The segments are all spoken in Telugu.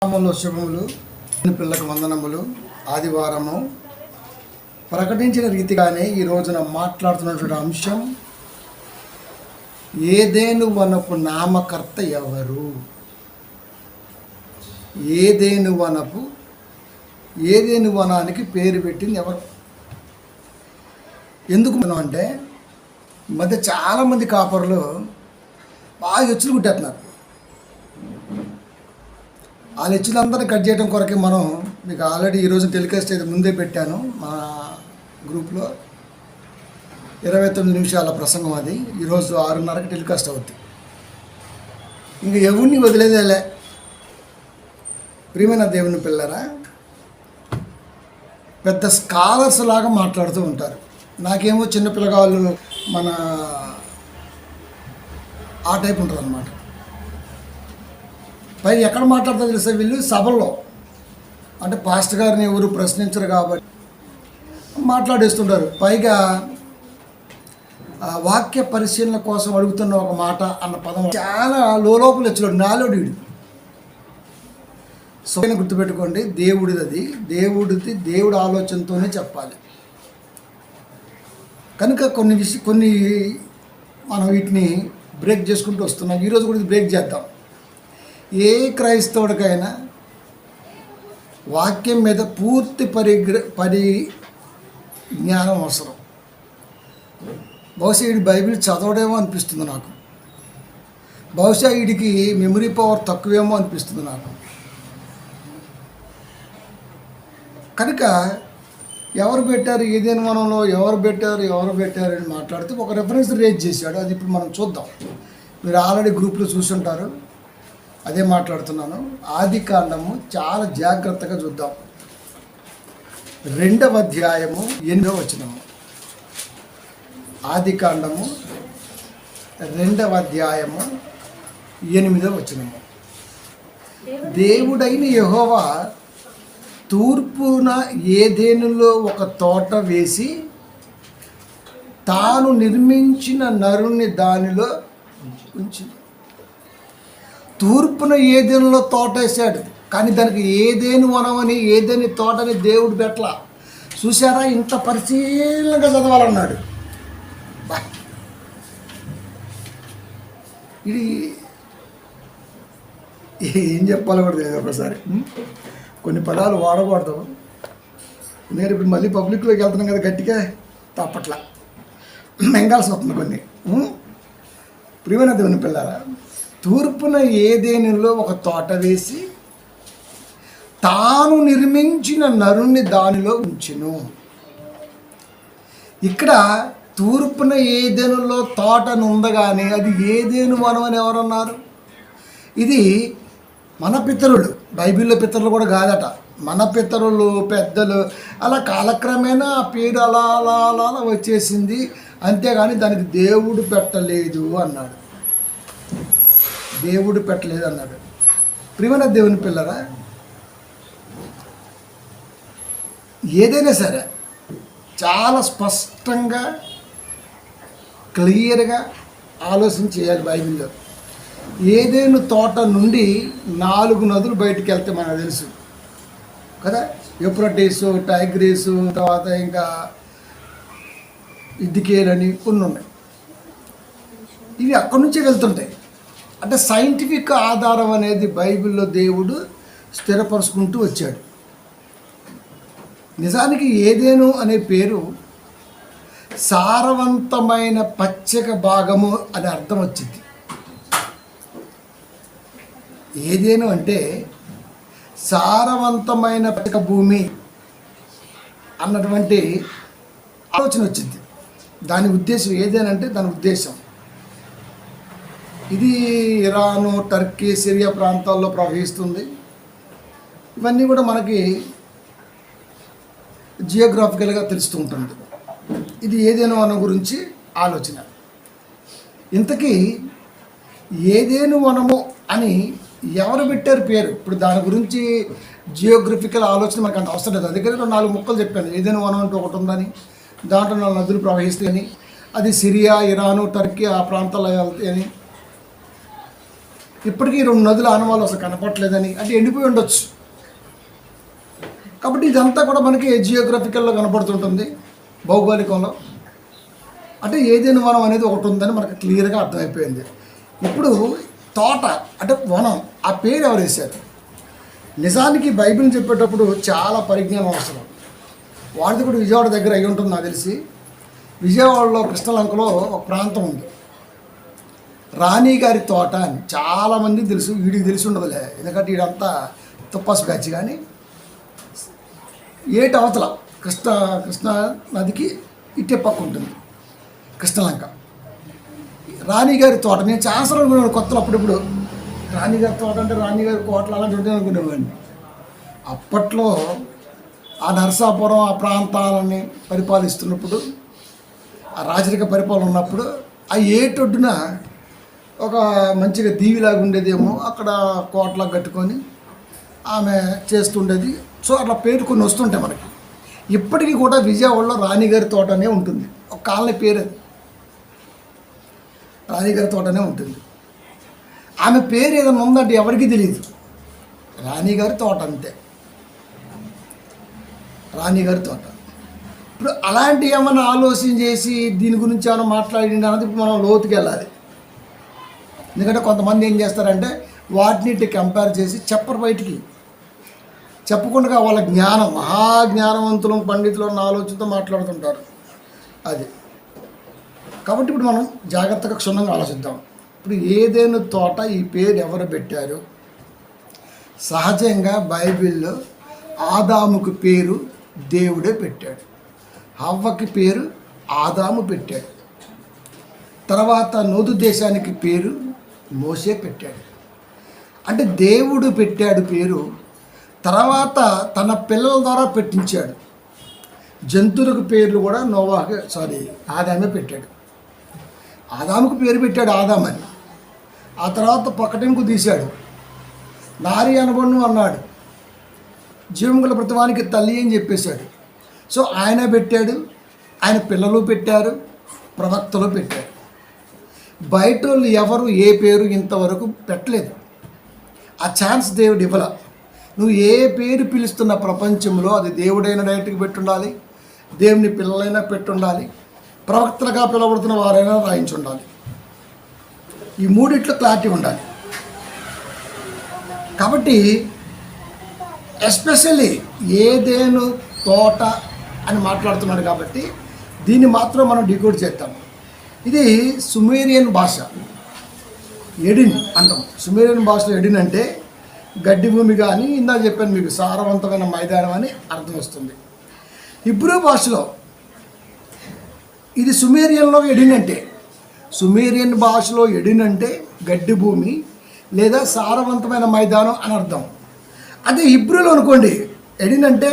శుభములు, పిల్లలకు వందనములు. ఆదివారము ప్రకటించిన రీతిగానే ఈ రోజున మాట్లాడుతున్నటువంటి అంశం, ఏదేను వనపు నామకర్త ఎవరు? ఏదేను వనానికి పేరు పెట్టింది ఎవరు? ఎందుకు మనం అంటే ఈ మధ్య చాలామంది కాపరులు బాగా ఎచ్చులు కుట్టేస్తున్నారు. ఆ హెచ్చులందరినీ కట్ చేయడం కొరకే మనం మీకు ఆల్రెడీ ఈరోజు టెలికాస్ట్ అయితే ముందే పెట్టాను మా గ్రూప్లో. 29 నిమిషాల ప్రసంగం అది. ఈరోజు 6:30కి టెలికాస్ట్ అవుద్ది. ఇంక ఎవరిని వదిలేదేలే. ప్రియమైన దేవుని పిల్లరా, పెద్ద స్కాలర్స్ లాగా మాట్లాడుతూ ఉంటారు. నాకేమో చిన్నపిల్లగాళ్ళు మన ఆ టైప్ ఉంటుంది అన్నమాట. పై ఎక్కడ మాట్లాడుతుందో తెలుసా, వీళ్ళు సభల్లో అంటే పాస్టర్ గారిని ఎవరు ప్రశ్నించరు కాబట్టి మాట్లాడేస్తుంటారు. పైగా వాక్య పరిశీలన కోసం అడుగుతున్న ఒక మాట అన్న పదం చాలా లోపల వచ్చాడు నాలోడు వీడు. సో గుర్తుపెట్టుకోండి, దేవుడిది దేవుడి ఆలోచనతోనే చెప్పాలి. కనుక కొన్ని మనం వీటిని బ్రేక్ చేసుకుంటూ వస్తున్నాం. ఈరోజు కూడా ఇది బ్రేక్ చేద్దాం. ఏ క్రైస్తవుడికైనా వాక్యం మీద పూర్తి పరిజ్ఞానం అవసరం. బహుశా వీడి బైబిల్ చదవడేమో అనిపిస్తుంది నాకు. బహుశా వీడికి మెమరీ పవర్ తక్కువేమో అనిపిస్తుంది నాకు. కనుక ఎవరు పెట్టారు ఏదేను వనంలో, ఎవరు పెట్టారు అని మాట్లాడుతూ ఒక రెఫరెన్స్ రేజ్ చేశాడు. అది ఇప్పుడు మనం చూద్దాం. మీరు ఆల్రెడీ గ్రూప్లో చూసుంటారు, అదే మాట్లాడుతున్నాను. ఆదికాండము చాలా జాగ్రత్తగా చూద్దాం. 2వ అధ్యాయము 8వ వచనము. ఆదికాండము 2వ అధ్యాయము 8వ వచనము. దేవుడైన యెహోవా తూర్పున ఏదెనులో ఒక తోట వేసి తాను నిర్మించిన నరుని దానిలో ఉంచింది. తూర్పున ఏదెనులో తోట వేసాడు, కానీ దానికి ఏదేను వనమని ఏదేని తోటని దేవుడు పెట్టలా. చూసారా, ఇంత పరిశీలనగా చదవాలన్నాడు. ఇది ఏం చెప్పాలో కూడా తెలియదు. ఒకసారి కొన్ని పదాలు వాడకూడదు. నేను ఇప్పుడు మళ్ళీ పబ్లిక్లోకి వెళ్తున్నాం కదా, గట్టిగా తప్పట్లా మెంగాల్సి వస్తుంది కొన్ని. ప్రియమైన దేవుని పిల్లారా, తూర్పున ఏదేనులో ఒక తోట వేసి తాను నిర్మించిన నరుణ్ణి దానిలో ఉంచెను. ఇక్కడ తూర్పున ఏదేనులో తోటను ఉండగానే అది ఏదేను వనం అని ఎవరన్నారు? ఇది మన పితరులు, బైబిల్లో పితరులు కూడా కాదట, మన పితరులు పెద్దలు. అలా కాలక్రమేణా ఆ పేరు అలా అలా అలా అలా వచ్చేసింది, అంతేగాని దానికి దేవుడు పెట్టలేదు అన్నాడు. దేవుడు పెట్టలేదు అన్నాడు. ప్రియమైన దేవుని పిల్లరా, ఏదైనా సరే చాలా స్పష్టంగా క్లియర్గా ఆలోచన చేయాలి. బైబిల్లో ఏదేను తోట నుండి 4 నదులు బయటికి వెళ్తే మనకు తెలుసు కదా. యూఫ్రటీసు, టైగ్రీసు, తర్వాత ఇంకా ఇద్దికేలని కొన్ని ఉన్నాయి. ఇవి అక్కడి నుంచే వెళ్తుంటాయి. అంటే సైంటిఫిక్ ఆధారం అనేది బైబిల్లో దేవుడు స్థిరపరుచుకుంటూ వచ్చాడు. నిజానికి ఏదేను అనే పేరు సారవంతమైన పచ్చిక భాగము అనే అర్థం వచ్చింది. ఏదేను అంటే సారవంతమైన పచ్చిక భూమి అన్నటువంటి ఆలోచన వచ్చింది. దాని ఉద్దేశం ఏదేనంటే దాని ఉద్దేశం ఇది ఇరాను, టర్కీ, సిరియా ప్రాంతాల్లో ప్రవహిస్తుంది. ఇవన్నీ కూడా మనకి జియోగ్రాఫికల్గా తెలుస్తూ ఉంటుంది. ఇది ఏదేను వనం గురించి ఆలోచన. ఇంతకీ ఏదేను వనము అని ఎవరు పెట్టారు పేరు? ఇప్పుడు దాని గురించి జియోగ్రఫికల్ ఆలోచన మనకు అంత అవసరం లేదు. అందుకని 4 ముక్కలు చెప్పాను. ఏదేను వనం అంటూ ఒకటి ఉందని, దాంట్లో 4 నదులు ప్రవహిస్తాయని, అది సిరియా, ఇరాను, టర్కీ ఆ ప్రాంతాల్లో వెళ్తాయని. ఇప్పటికీ 2 నదుల ఆనవాళ్ళు అసలు కనపడలేదని, అంటే ఎండిపోయి ఉండొచ్చు. కాబట్టి ఇదంతా కూడా మనకి జియోగ్రఫికల్లో కనపడుతుంటుంది, భౌగోళికంలో. అంటే ఏదైనా వనం అనేది ఒకటి ఉందని మనకు క్లియర్గా అర్థమైపోయింది. ఇప్పుడు తోట అంటే వనం, ఆ పేరు ఎవరు వేశారు? నిజానికి బైబిల్ చెప్పేటప్పుడు చాలా పరిజ్ఞానం అవసరం. వాడిది కూడా విజయవాడ దగ్గర అయి ఉంటుంది నాకు తెలిసి. విజయవాడలో కృష్ణలంకలో ఒక ప్రాంతం ఉంది, రాణిగారి తోట అని. చాలామందికి తెలుసు, వీడికి తెలిసి ఉండదులే, ఎందుకంటే వీడంతా తుప్పాస్ బ్యాచ్. కానీ ఏటి అవతల కృష్ణ నదికి ఇట్టే పక్క ఉంటుంది కృష్ణలంక. రాణిగారి తోట నేను చాలాసార్లు అనుకున్నాను కొత్తలో. అప్పుడప్పుడు రాణిగారి తోట అంటే రాణిగారి కోటలు అలాంటి ఉంటాయి అనుకునేవాడిని. అప్పట్లో ఆ నరసాపురం ఆ ప్రాంతాలని పరిపాలిస్తున్నప్పుడు, ఆ రాజరిక పరిపాలన ఉన్నప్పుడు, ఆ ఏటొడ్డున ఒక మంచిగా దీవిలాగా ఉండేదేమో, అక్కడ కోటలా కట్టుకొని ఆమె చేస్తుండేది. సో అట్లా పేరు కొన్ని వస్తుంటాయి మనకి. ఇప్పటికీ కూడా విజయవాడలో రాణిగారి తోట అనే ఉంటుంది, ఒక కాలనీ పేరు అది, రాణిగారి తోట అనే ఉంటుంది. ఆమె పేరు ఏదైనా ఉందంటే ఎవరికీ తెలియదు, రాణిగారి తోట అంతే, రాణిగారి తోట. ఇప్పుడు అలాంటి ఏమైనా ఆలోచన చేసి దీని గురించి ఏమైనా మాట్లాడింది అన్నది ఇప్పుడు మనం లోతుకి వెళ్ళాలి. ఎందుకంటే కొంతమంది ఏం చేస్తారంటే వాటిని కంపేర్ చేసి చెప్పరు, బయటికి చెప్పకుండా వాళ్ళ జ్ఞానం, మహాజ్ఞానవంతులు పండితులు అన్న ఆలోచనతో మాట్లాడుతుంటారు. అది కాబట్టి ఇప్పుడు మనం జాగ్రత్తగా క్షుణ్ణంగా ఆలోచిద్దాం. ఇప్పుడు ఏదైనా తోట ఈ పేరు ఎవరు పెట్టారు? సహజంగా బైబిల్లో ఆదాముకు పేరు దేవుడే పెట్టాడు, హవ్వకి పేరు ఆదాము పెట్టాడు, తర్వాత నోదు దేశానికి పేరు మోసే పెట్టాడు. అంటే దేవుడు పెట్టాడు పేరు, తర్వాత తన పిల్లల ద్వారా పెట్టించాడు. జంతువులకు పేర్లు కూడా ఆదామే పెట్టాడు. ఆదాముకు పేరు పెట్టాడు ఆదామని. ఆ తర్వాత పక్కటెంకు తీశాడు, నారి అనబడును అన్నాడు, జీవముగల ప్రతివానికి తల్లి అని చెప్పేశాడు. సో ఆయన పెట్టాడు, ఆయన పిల్లలు పెట్టారు, ప్రవక్తలు పెట్టారు. బయట వాళ్ళు ఎవరు ఏ పేరు ఇంతవరకు పెట్టలేదు. ఆ ఛాన్స్ దేవుడు ఇవ్వాల. నువ్వు ఏ పేరు పిలుస్తున్న ప్రపంచంలో అది దేవుడైనా డైరెక్ట్గా పెట్టుండాలి, దేవుని పిల్లలైనా పెట్టుండాలి, ప్రవక్తలుగా పిలవడుతున్న వారైనా రాయించి ఉండాలి. ఈ మూడిట్లో క్లారిటీ ఉండాలి. కాబట్టి ఎస్పెషల్లీ ఏదేను తోట అని మాట్లాడుతున్నాడు కాబట్టి దీన్ని మాత్రం మనం డికోడ్ చేద్దాం. ఇది సుమేరియన్ భాష, ఎడిన్ అంటాం. సుమేరియన్ భాషలో ఎడిన్ అంటే గడ్డి భూమి, కానీ ఇందాక చెప్పాను మీకు సారవంతమైన మైదానం అని అర్థం వస్తుంది. హిబ్రూ భాషలో ఇది సుమేరియన్లో ఎడిన్ అంటే, సుమేరియన్ భాషలో ఎడిన్ అంటే గడ్డి భూమి లేదా సారవంతమైన మైదానం అని అర్థం. అదే హిబ్రూలో అనుకోండి, ఎడిన్ అంటే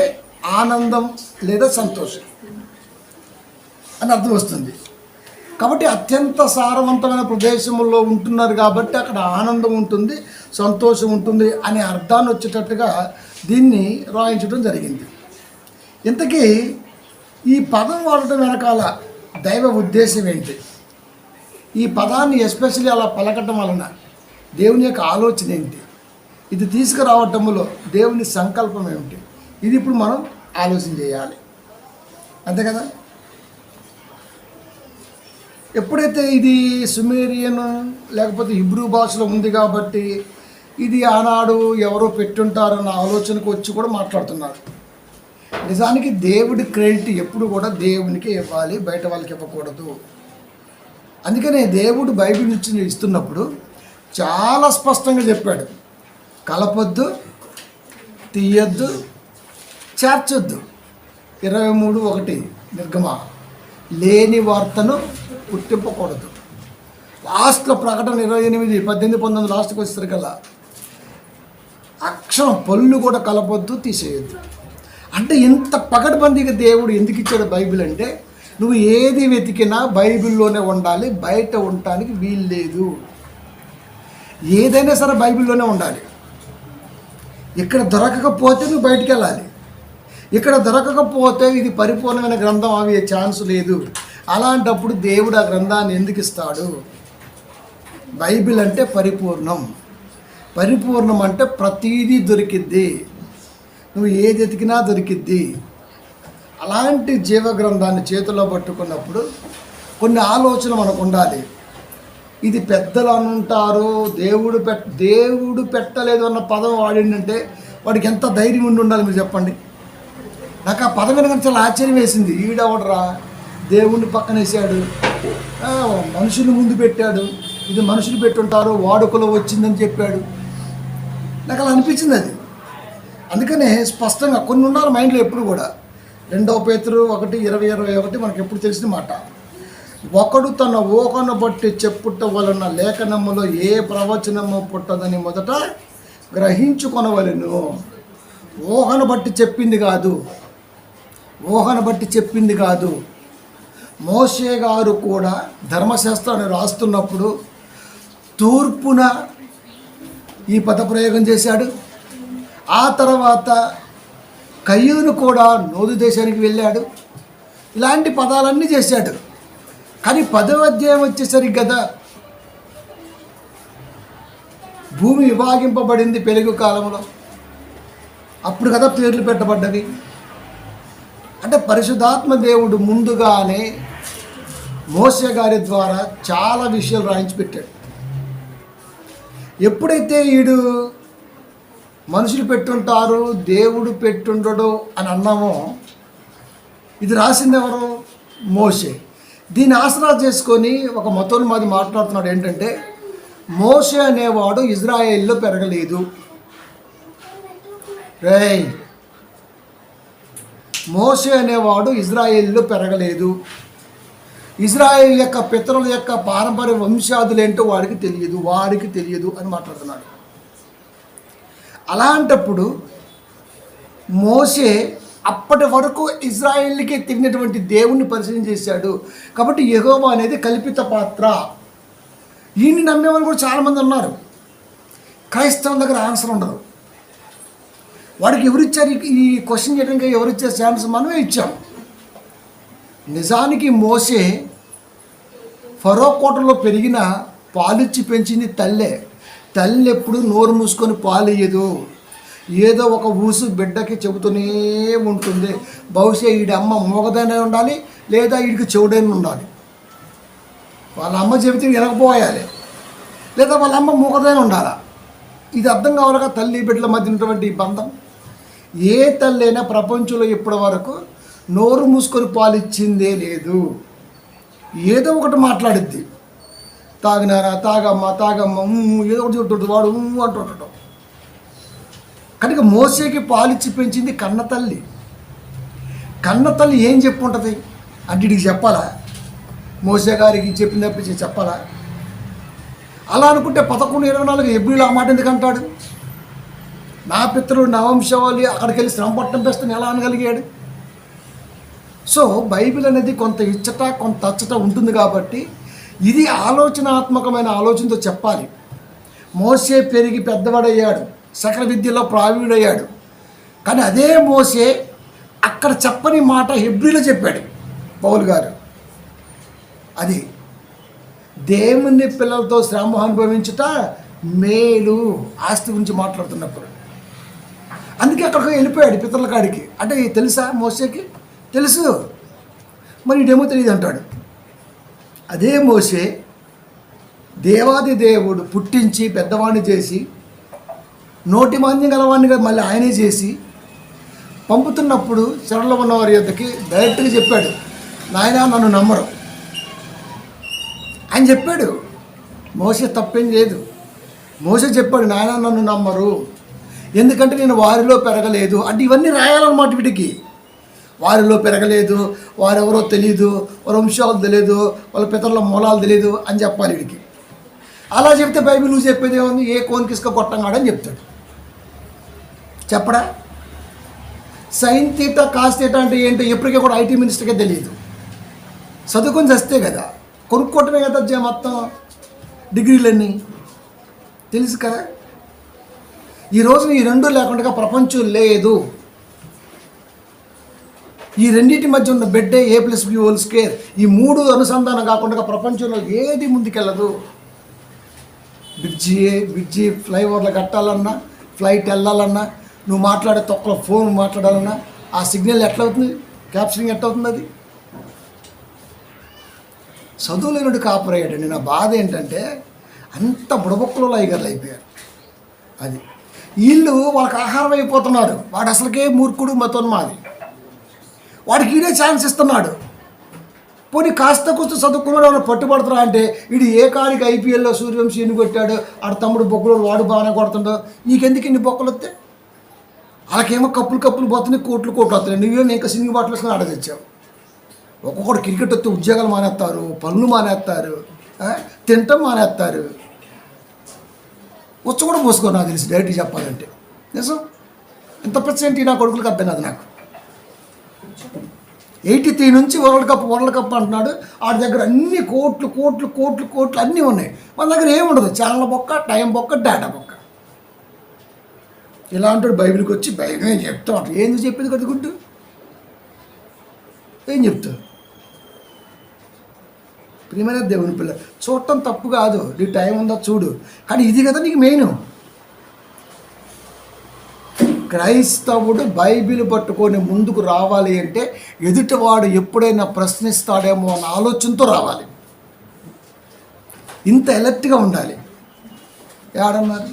ఆనందం లేదా సంతోషం అని అర్థం వస్తుంది. కాబట్టి అత్యంత సారవంతమైన ప్రదేశంలో ఉంటున్నారు కాబట్టి అక్కడ ఆనందం ఉంటుంది, సంతోషం ఉంటుంది అనే అర్థాన్ని వచ్చేటట్టుగా దీన్ని రాయించడం జరిగింది. ఇంతకీ ఈ పదం వాడటం వెనకాల దైవ ఉద్దేశం ఏంటి? ఈ పదాన్ని ఎస్పెషల్లీ అలా పలకటం వలన దేవుని యొక్క ఆలోచన ఏంటి? ఇది తీసుకురావటంలో దేవుని సంకల్పం ఏమిటి? ఇది ఇప్పుడు మనం ఆలోచన చేయాలి, అంతే కదా. ఎప్పుడైతే ఇది సుమేరియన్ లేకపోతే హిబ్రూ భాషలో ఉంది కాబట్టి ఇది ఆనాడు ఎవరో పెట్టుంటారన్న ఆలోచనకు వచ్చి కూడా మాట్లాడుతున్నారు. నిజానికి దేవుడి క్రెడిట్ ఎప్పుడు కూడా దేవునికి ఇవ్వాలి, బయట వాళ్ళకి ఇవ్వకూడదు. అందుకనే దేవుడు బైబిల్ నుంచి ఇస్తున్నప్పుడు చాలా స్పష్టంగా చెప్పాడు, కలపొద్దు, తీయొద్దు, చేర్చొద్దు. 23:1 నిర్గమ, లేని వార్తను పుట్టింపకూడదు. లాస్ట్లో ప్రకటన 28, 18, 19 లాస్ట్కి వచ్చేసరికల్లా అక్షరం పళ్ళు కూడా కలపొద్దు, తీసేయొద్దు. అంటే ఇంత పకడ్బందీగా దేవుడు ఎందుకు ఇచ్చాడు బైబిల్ అంటే, నువ్వు ఏది వెతికినా బైబిల్లోనే ఉండాలి, బయట ఉండటానికి వీలు లేదు. ఏదైనా సరే బైబిల్లోనే ఉండాలి. ఇక్కడ దొరకకపోతే నువ్వు బయటికి వెళ్ళాలి. ఇక్కడ దొరకకపోతే ఇది పరిపూర్ణమైన గ్రంథం అయ్యే ఛాన్స్ లేదు. అలాంటప్పుడు దేవుడు ఆ గ్రంథాన్ని ఎందుకు ఇస్తాడు? బైబిల్ అంటే పరిపూర్ణం. పరిపూర్ణం అంటే ప్రతీదీ దొరికిద్ది, నువ్వు ఏది ఎతికినా దొరికిద్ది. అలాంటి జీవగ్రంథాన్ని చేతిలో పట్టుకున్నప్పుడు కొన్ని ఆలోచనలు మనకు ఉండాలి. ఇది పెద్దలు అనుంటారు, దేవుడు పెట్టలేదు అన్న పదం వాడిందంటే వాడికి ఎంత ధైర్యం ఉండాలి మీరు చెప్పండి. నాకు ఆ పదం వినగానే చాలా ఆశ్చర్యం వేసింది. ఈడవడరా దేవుణ్ణి పక్కన వేసాడు, మనుషులు ముందు పెట్టాడు, ఇది మనుషులు పెట్టుంటారు, వాడుకలో వచ్చిందని చెప్పాడు. నాకు అలా అనిపించింది అది. అందుకనే స్పష్టంగా కొన్ని ఉండాలి మైండ్లో ఎప్పుడు కూడా. 2 పేతురు 1:20-21 మనకు ఎప్పుడు తెలిసిన మాట. ఒకడు తన ఊహను బట్టి చెప్పుట వలన లేఖనములో ఏ ప్రవచనము పుట్టదని మొదట గ్రహించుకొనవలెను. ఊహను బట్టి చెప్పింది కాదు. మోషే గారు కూడా ధర్మశాస్త్రాన్ని రాస్తున్నప్పుడు తూర్పున ఈ పదప్రయోగం చేశాడు. ఆ తర్వాత కయ్యూను కూడా నోదు దేశానికి వెళ్ళాడు. ఇలాంటి పదాలన్నీ చేశాడు. కానీ 10వ అధ్యాయం వచ్చేసరికి కదా భూమి విభాగింపబడింది పెలుగు కాలంలో, అప్పుడు కదా పేర్లు పెట్టబడ్డవి. అంటే పరిశుద్ధాత్మ దేవుడు ముందుగానే మోషే గారి ద్వారా చాలా విషయాలు రాయించి పెట్టాడు. ఎప్పుడైతే వీడు మనుషులు పెట్టుంటారు దేవుడు పెట్టుండడు అని అన్నామో, ఇది రాసింది ఎవరు? మోషే. దీన్ని ఆసరా చేసుకొని ఒక మతోన్మాది మాట్లాడుతున్నాడు. ఏంటంటే మోషే అనేవాడు ఇజ్రాయేల్లో పెరగలేదు. మోషే అనేవాడు ఇజ్రాయేల్లో పెరగలేదు. ఇజ్రాయేల్ యొక్క పితరుల యొక్క పారంపర్య వంశాదులేంటో వాడికి తెలియదు అని మాట్లాడుతున్నాడు. అలాంటప్పుడు మోషే అప్పటి వరకు ఇజ్రాయేల్కి తిరిగినటువంటి దేవుణ్ణి పరిశీలన చేశాడు. కాబట్టి యెహోవా అనేది కల్పిత పాత్ర. ఈయన్ని నమ్మేవాళ్ళు కూడా చాలామంది ఉన్నారు. క్రైస్తవుల దగ్గర ఆన్సర్ ఉండదు. వాడికి ఎవరిచ్చారు ఈ క్వశ్చన్ చేయడానికి? ఎవరిచ్చారు ఛాన్స్? మనమే ఇచ్చాం. నిజానికి మోషే ఫరో కోటలో పెరిగిన పాలిచ్చి పెంచింది తల్లే. తల్లి ఎప్పుడు నోరు మూసుకొని పాలు ఇయ్యదు. ఏదో ఒక ఊసు బిడ్డకి చెబుతూనే ఉంటుంది. బహుశా వీడి అమ్మ మూగదైనా ఉండాలి, లేదా వీడికి చెవుడైనా ఉండాలి. వాళ్ళ అమ్మ చెబితే వినకపోయాలి, లేదా వాళ్ళ అమ్మ మూగదైనా ఉండాలి. ఇది అర్థం కావాలిగా తల్లి బిడ్డల మధ్య ఉన్నటువంటి బంధం. ఏ తల్లి అయినా ప్రపంచంలో ఇప్పటి వరకు నోరు మూసుకొని పాలు ఇచ్చిందే లేదు. ఏదో ఒకటి మాట్లాడిద్ది. తాగినారా, తాగమ్మ ఏదో ఒకటి చెబుతుంది. వాడు అంటుంటాడు. కనుక మోసేకి పాలిచ్చి పెంచింది కన్నతల్లి. కన్నతల్లి ఏం చెప్పుంటుంది అంటే ఇడికి చెప్పాలా? మోసే గారికి చెప్పిన తప్పించి చెప్పాలా? అలా అనుకుంటే 11:24 హెబ్రీలో ఆ మాట ఎందుకు అంటాడు? నా పితరుడు నా వంశవాళి అక్కడికి వెళ్ళి శ్రమ పట్టం పెస్తాను ఎలా అనగలిగాడు? సో బైబిల్ అనేది కొంత ఇచ్చట కొంత అచ్చట ఉంటుంది. కాబట్టి ఇది ఆలోచనాత్మకమైన ఆలోచనతో చెప్పాలి. మోసే పెరిగి పెద్దవాడయ్యాడు, సకల విద్యలో ప్రావీణుడయ్యాడు. కానీ అదే మోసే అక్కడ చెప్పని మాట హెబ్రీలో చెప్పాడు పౌలు గారు. అది దేవుని పిల్లలతో శ్రమ అనుభవించుట మేలు, ఆస్తి గురించి మాట్లాడుతున్నప్పుడు. అందుకే అక్కడికి వెళ్ళిపోయాడు పితరుల కాడికి. అంటే తెలుసా మోసేకి? తెలుసు. మరి ఇదేమో తెలియదు అంటాడు. అదే మోసే దేవాది దేవుడు పుట్టించి పెద్దవాడిని చేసి నోటి మాంద్యం గలవాడిని మళ్ళీ ఆయనే చేసి పంపుతున్నప్పుడు చెరలో ఉన్న వారి యొద్దకి డైరెక్ట్గా చెప్పాడు, నాయనా నన్ను నమ్మరు అని చెప్పాడు. మోసే తప్పేం లేదు. మోసే చెప్పాడు, నాయనా నన్ను నమ్మరు, ఎందుకంటే నేను వారిలో పెరగలేదు. అంటే ఇవన్నీ రాయాలన్నమాట వీటికి. వారిలో పెరగలేదు, వారెవరో తెలియదు, వారి వంశాలు తెలియదు, వాళ్ళ పితరుల మూలాలు తెలియదు అని చెప్పాలి వీడికి. అలా చెప్తే బైబిల్ నువ్వు చెప్పేది ఏముంది? ఏ కోన్కిస్క కొట్టంగాడని చెప్తాడు. చెప్పడా? సైన్ తీటా కాస్ తీటా అంటే ఏంటో ఎప్పటికీ కూడా ఐటీ మినిస్టర్కే తెలియదు. చదువుకొని చస్తే కదా, కొనుక్కోవటమే కదా మొత్తం డిగ్రీలన్నీ తెలుసు కదా. ఈరోజు ఈ రెండు లేకుండా ప్రపంచం లేదు. ఈ రెండింటి మధ్య ఉన్న బెడ్డే A+B². ఈ మూడు అనుసంధానం కాకుండా ప్రపంచంలో ఏది ముందుకెళ్ళదు. బ్రిడ్జి ఫ్లైఓవర్లు కట్టాలన్నా, ఫ్లైట్ వెళ్ళాలన్నా, నువ్వు మాట్లాడే తొక్కలో ఫోన్ మాట్లాడాలన్నా ఆ సిగ్నల్ ఎట్లా అవుతుంది, క్యాప్చరింగ్ ఎట్లా అవుతుంది? అది చదువులేనుడు కాపురయ్యాడండి. నా బాధ ఏంటంటే అంత బుడబొక్కలో లైగర్లు అయిపోయారు. అది వీళ్ళు వాళ్ళకి ఆహారం అయిపోతున్నారు. వాడు అసలుకే మూర్ఖుడు, మతోన్మాది. వాడికి ఈడే ఛాన్స్ ఇస్తున్నాడు. పోనీ కాస్త కూస్త చదువుకున్నాడు వాడు పట్టుబడుతున్నా అంటే వీడు ఏ కాడికి ఐపీఎల్లో సూర్యవంశీ ఎన్ని కొట్టాడు, ఆడ తమ్ముడు బొక్కలు వాడు బాగానే కొడుతుండో, నీకెందుకు ఇన్ని బొక్కలు వస్తే? వాళ్ళకేమో కప్పులు పోతున్నాయి, కోట్లు వస్తున్నాయి. నువ్వేమో ఇంకా సింగి బాటలు వేసుకుని ఆడ తెచ్చావు. ఒక్కొక్కడు క్రికెట్ వస్తే ఉద్యోగాలు మానేస్తారు, పనులు మానేస్తారు, తినటం మానేస్తారు. వచ్చి కూడా పోసుకో నాకు తెలిసి డైరెక్ట్గా చెప్పాలంటే. నిజం ఎంత పెర్సెంట్ నా కొడుకులకు అర్థం కాదు నాకు. 83 నుంచి వరల్డ్ కప్ అంటున్నాడు. ఆడి దగ్గర అన్ని కోట్లు అన్నీ ఉన్నాయి. మన దగ్గర ఏముండదు. ఛానల్ బొక్క, టైం బొక్క, డేటా బొక్క. ఇలా అంటాడు బైబిల్కి వచ్చి బైబిల్ ఏం చెప్తాం అంట. ఏంది చెప్పింది కదా గుడ్డు? ఏం చెప్తావు? ప్రియమైన దేవుని పిల్ల, చూడటం తప్పు కాదు, నీ టైం ఉందా చూడు. కానీ ఇది కదా నీకు మెయిన్. క్రైస్తవుడు బైబిల్ పట్టుకొని ముందుకు రావాలి అంటే ఎదుటివాడు ఎప్పుడైనా ప్రశ్నిస్తాడేమో అన్న ఆలోచనతో రావాలి. ఇంత ఎలర్ట్గా ఉండాలి. ఏడన్నారు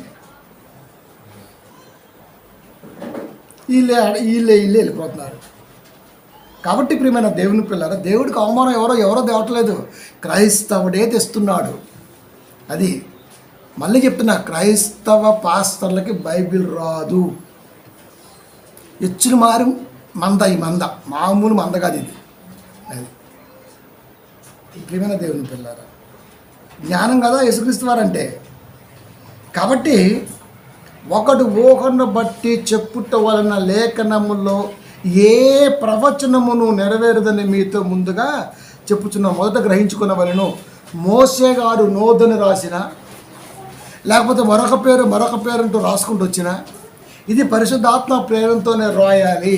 వీళ్ళే వెళ్ళిపోతున్నారు. కాబట్టి ప్రియమైన దేవుని పిల్లరా, దేవుడికి అవమానం ఎవరో తేవట్లేదు, క్రైస్తవుడే తెస్తున్నాడు. అది మళ్ళీ చెప్తున్నా, క్రైస్తవ పాస్టర్లకి బైబిల్ రాదు. ఎచ్చులు మారి ఈ మంద మామూలు మంద కాదు ఇది. అది ప్రియమైన దేవుని పిల్లరా, జ్ఞానం కదా యేసుక్రీస్తు వారంటే. కాబట్టి ఒకడు ఊహను బట్టి చెప్పుట వలన లేఖనములో ఏ ప్రవచనమును నెరవేరదని మీతో ముందుగా చెప్పుచున్న మొదట గ్రహించుకున్నవలను. మోసే గారు నోదని రాసిన, లేకపోతే మరొక పేరు అంటూ రాసుకుంటూ వచ్చిన, ఇది పరిశుద్ధాత్మ ప్రేరణతోనే రాయాలి.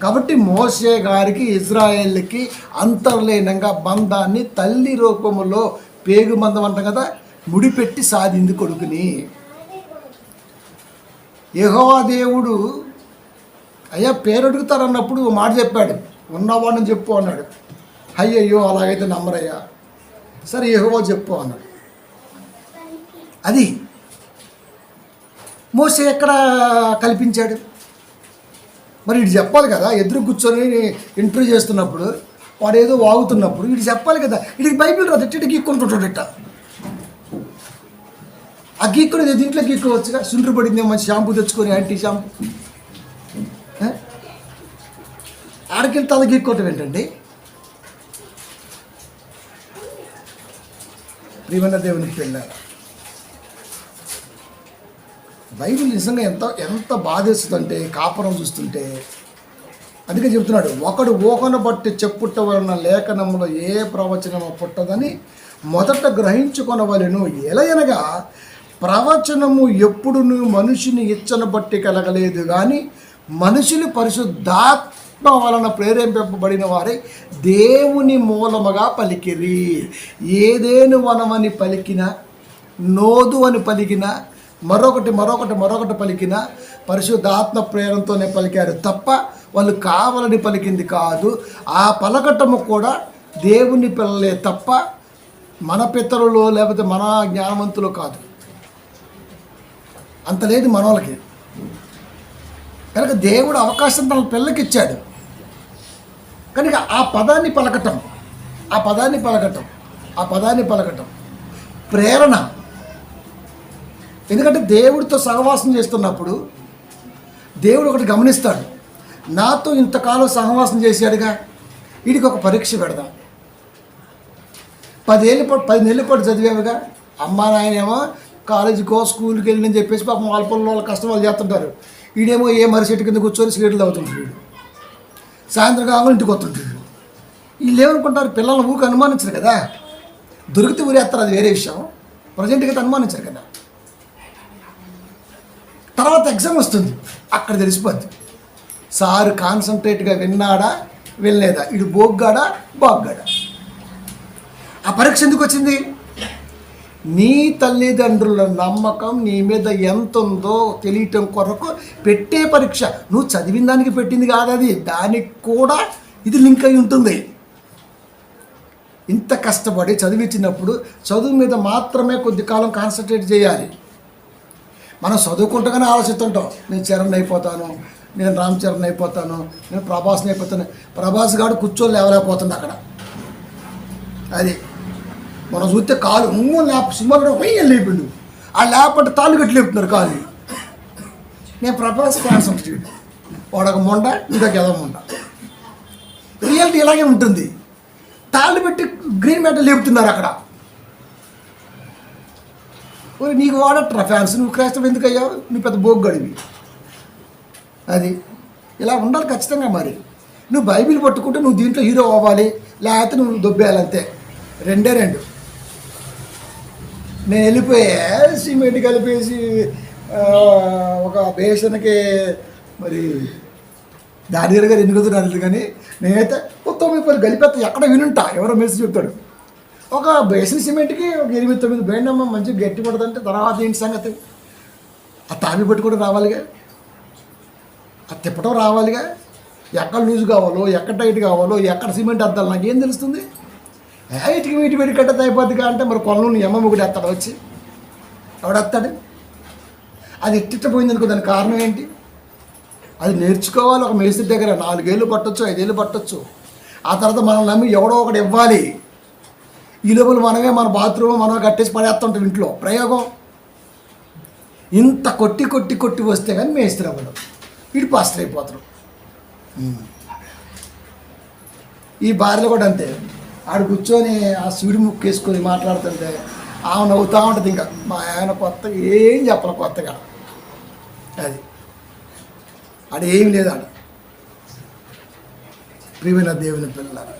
కాబట్టి మోసే గారికి ఇజ్రాయేల్కి అంతర్లీనంగా బంధాన్ని తల్లి రూపములో పేగు బంధం అంటాం కదా, ముడిపెట్టి సాధింది కొడుకుని. యెహోవా దేవుడు అయ్యా పేరు అడుగుతారన్నప్పుడు మాట చెప్పాడు, ఉన్నవాడిని చెప్పు అన్నాడు. అయ్యయ్యో అలాగైతే నమ్మరయ్యా, సరే యెహోవా చెప్పు అన్నాడు. అది మోసే ఎక్కడ కల్పించాడు? మరి ఇటు చెప్పాలి కదా. ఎదురు కూర్చొని ఇంటర్వ్యూ చేస్తున్నప్పుడు వాడు ఏదో వాగుతున్నప్పుడు ఇటు చెప్పాలి కదా. ఇటు బైబిల్ రాదు, ఇటు గీక్కుంటుంటాడు. ఇట్ట ఆ గీక్కునేది దీంట్లో గీక్కోవచ్చుగా. సుండ్రు పడింది మంచి షాంపూ తెచ్చుకొని, యాంటీ షాంపూ ఆడికెళ్ళి తల గీక్కోవటం ఏంటండి? ప్రియమైన దేవునికి వెళ్ళారు. బైబిల్ నిజంగా ఎంత బాధేస్తుందంటే కాపురం చూస్తుంటే. అందుకే చెప్తున్నాడు, ఒకడు ఊహను బట్టి చెప్పుట వలన లేఖనములో ఏ ప్రవచనము పుట్టదని మొదట గ్రహించుకొనవలెను. ఎలయనగా ప్రవచనము ఎప్పుడు మనిషిని ఇచ్చను బట్టి కలగలేదు, కానీ మనుషులు పరిశుద్ధాత్మ వలన ప్రేరేపింపబడిన వారే దేవుని మూలముగా పలికిరి. ఏదేను వనమని పలికిన, నోదు అని పలికిన, మరొకటి పలికిన పరిశుద్ధాత్మ ప్రేరణతోనే పలికారు తప్ప వాళ్ళు కావాలని పలికింది కాదు. ఆ పలకటము కూడా దేవుని పిల్లలే తప్ప మన పితరులు లేకపోతే మన జ్ఞానవంతులు కాదు. అంత లేదు మనోళ్ళకి. కనుక దేవుడు అవకాశం తన పిల్లలకి ఇచ్చాడు. కనుక ఆ పదాన్ని పలకటం ప్రేరణ. ఎందుకంటే దేవుడితో సహవాసం చేస్తున్నప్పుడు దేవుడు ఒకటి గమనిస్తాడు, నాతో ఇంతకాలం సహవాసం చేశాడుగా, వీడికి ఒక పరీక్ష పెడదాం. 10 నెలల పాటు చదివావుగా, అమ్మా నాయనేమో కాలేజీకో స్కూల్కి వెళ్ళని చెప్పేసి పాపం వాళ్ళ పనులు వాళ్ళ కష్టం వాళ్ళు చేస్తుంటారు. వీడేమో ఏ మరిచెట్టు కింద కూర్చొని సిగరెట్లు తాగుతుంటాడు. వీడు సాయంత్రం కావాలి ఇంటికి వస్తుంటాడు. వీళ్ళు ఏమనుకుంటారు, పిల్లల్ని ఊరికి అనుమానించరు కదా, దొరికితే ఊరేస్తారు, అది వేరే విషయం. ప్రజెంట్గా అయితే అనుమానించరు కదా. తర్వాత ఎగ్జామ్ వస్తుంది, అక్కడ తెలిసిపోద్ది సారు కాన్సన్ట్రేట్గా విన్నాడా వినలేదా, ఇడు బాగ్గాడా. ఆ పరీక్ష ఎందుకు వచ్చింది? నీ తల్లిదండ్రుల నమ్మకం నీ మీద ఎంత ఉందో తెలియటం కొరకు పెట్టే పరీక్ష. నువ్వు చదివిన దానికి పెట్టింది కాదు అది, దానికి కూడా ఇది లింక్ అయి ఉంటుంది. ఇంత కష్టపడి చదివించినప్పుడు చదువు మీద మాత్రమే కొద్ది కాలం కాన్సన్ట్రేట్ చేయాలి. మనం చదువుకుంటూనే ఆలోచిస్తుంటాం, నేను చరణ్ అయిపోతాను, నేను రామ్ చరణ్ అయిపోతాను, నేను ప్రభాస్ని అయిపోతాను. ప్రభాస్ గారు కూర్చొని లేవలేకపోతుంది అక్కడ. అది మనం చూస్తే కాలు సినిమా కూడా లేపిండు, ఆ లేపంటే తాళ్ళు కట్టి లేపుతున్నారు కాలు. నేను ప్రభాస్ ఫ్యాన్స్ స్ట్రీట్ వాడొక మొండ, ఇంకొక ఎద మొండ. రియాలిటీ ఇలాగే ఉంటుంది. తాళ్ళు పెట్టి గ్రీన్ మెటల్ లేపుతున్నారు అక్కడ. నీకు వాడట్రా ఫ్యాన్స్, నువ్వు క్రైస్తవం ఎందుకు అయ్యావు, నువ్వు పెద్ద బోగ్గడివి. అది ఇలా ఉండాలి ఖచ్చితంగా. మరి నువ్వు బైబిల్ పట్టుకుంటే నువ్వు దీంట్లో హీరో అవ్వాలి, లేకపోతే నువ్వు దొబ్బేయాలంతే. రెండే రెండు. నేను వెళ్ళిపోయే సిమెంట్ కలిపేసి ఒక బేసన్కి మరి దాని దగ్గర ఎన్నుకుతున్నారు. కానీ నేనైతే 90 కలిపేస్తా, ఎక్కడ వినుంటా, ఎవరో మెసేజ్ చెప్తాడు. ఒక బేసన్ సిమెంట్కి ఒక 8-9 బేండమ్మ మంచిగా గట్టి పడుతుంటే తర్వాత ఏంటి సంగతి? ఆ తావి పట్టుకోవడం రావాలిగా, ఆ తిప్పటం రావాలిగా. ఎక్కడ లూజ్ కావాలో, ఎక్కడ టైట్ కావాలో, ఎక్కడ సిమెంట్ అద్దాలి నాకేం తెలుస్తుంది? ఇటుకి వీటి పెట్టి కట్టత అయిపోద్దిగా అంటే మరి కొలను ఎమ్మ ఒకటి వేస్తాడు, వచ్చి ఎవడేస్తాడు? అది ఎట్టిపోయింది అనుకో, దానికి కారణం ఏంటి? అది నేర్చుకోవాలి. ఒక మేస్త్రి దగ్గర 4 ఏళ్ళు పట్టొచ్చు, 5 ఏళ్ళు పట్టొచ్చు. ఆ తర్వాత మనం నమ్మి ఎవడో ఒకటి ఇవ్వాలి. ఈ లోపల మనమే మన బాత్రూమ్ మనమే కట్టేసి పడేస్తుంటాం ఇంట్లో. ప్రయోగం ఇంత కొట్టి కొట్టి కొట్టి వస్తే కానీ మేస్త్రి అవ్వడం, ఇటు పాస్టర్ అయిపోతారు. ఈ భార్యలు కూడా అంతే. ఆడు కూర్చొని ఆ సూడి ముక్కు వేసుకొని మాట్లాడుతుంటే ఆమె నవ్వుతూ ఉంటుంది. ఇంకా మా ఆయన కొత్తగా ఏం చెప్పాలి కొత్తగా. అది ఆడ ఏమి లేదు. ఆడ ప్రియమైన దేవుని పిల్లలు.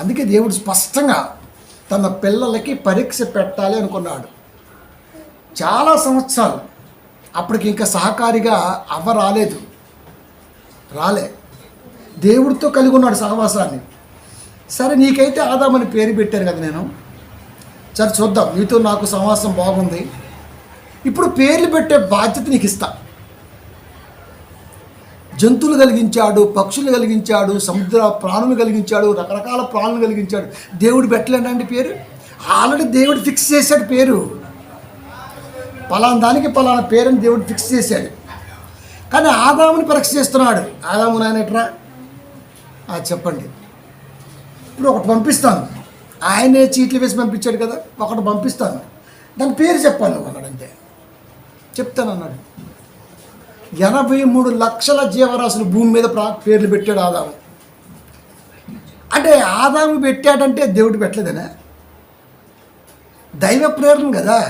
అందుకే దేవుడు స్పష్టంగా తన పిల్లలకి పరీక్ష పెట్టాలి అనుకున్నాడు. చాలా సంవత్సరాలు అప్పటికి ఇంకా సహకారిగా రాలే. దేవుడితో కలిగి ఉన్నాడు సహవాసాన్ని. సరే నీకైతే ఆదామని పేరు పెట్టాను కదా నేను, సరే చూద్దాం, నీతో నాకు సహవాసం బాగుంది, ఇప్పుడు పేర్లు పెట్టే బాధ్యత నీకు ఇస్తా. జంతువులు కలిగించాడు, పక్షులు కలిగించాడు, సముద్ర ప్రాణులు కలిగించాడు, రకరకాల ప్రాణులు కలిగించాడు. దేవుడు పెట్టలేదండి పేరు. ఆల్రెడీ దేవుడు ఫిక్స్ చేశాడు పేరు. పలానా దానికి పలానా పేరుని దేవుడు ఫిక్స్ చేశాడు. కానీ ఆదాముని పరీక్ష చేస్తున్నాడు. ఆదాము నాయనట్రా చెప్పండి, ఇప్పుడు ఒకటి పంపిస్తాను, ఆయనే చీట్లు వేసి పంపించాడు కదా, ఒకటి పంపిస్తాను, దాని పేరు చెప్పాను అన్నాడంతే. చెప్తాను అన్నాడు. 83 లక్షల జీవరాశులు భూమి మీద పేర్లు పెట్టాడు ఆదాము. అంటే ఆదాము పెట్టాడంటే దేవుడు పెట్టలేదనే, దైవ ప్రేరణ కదా.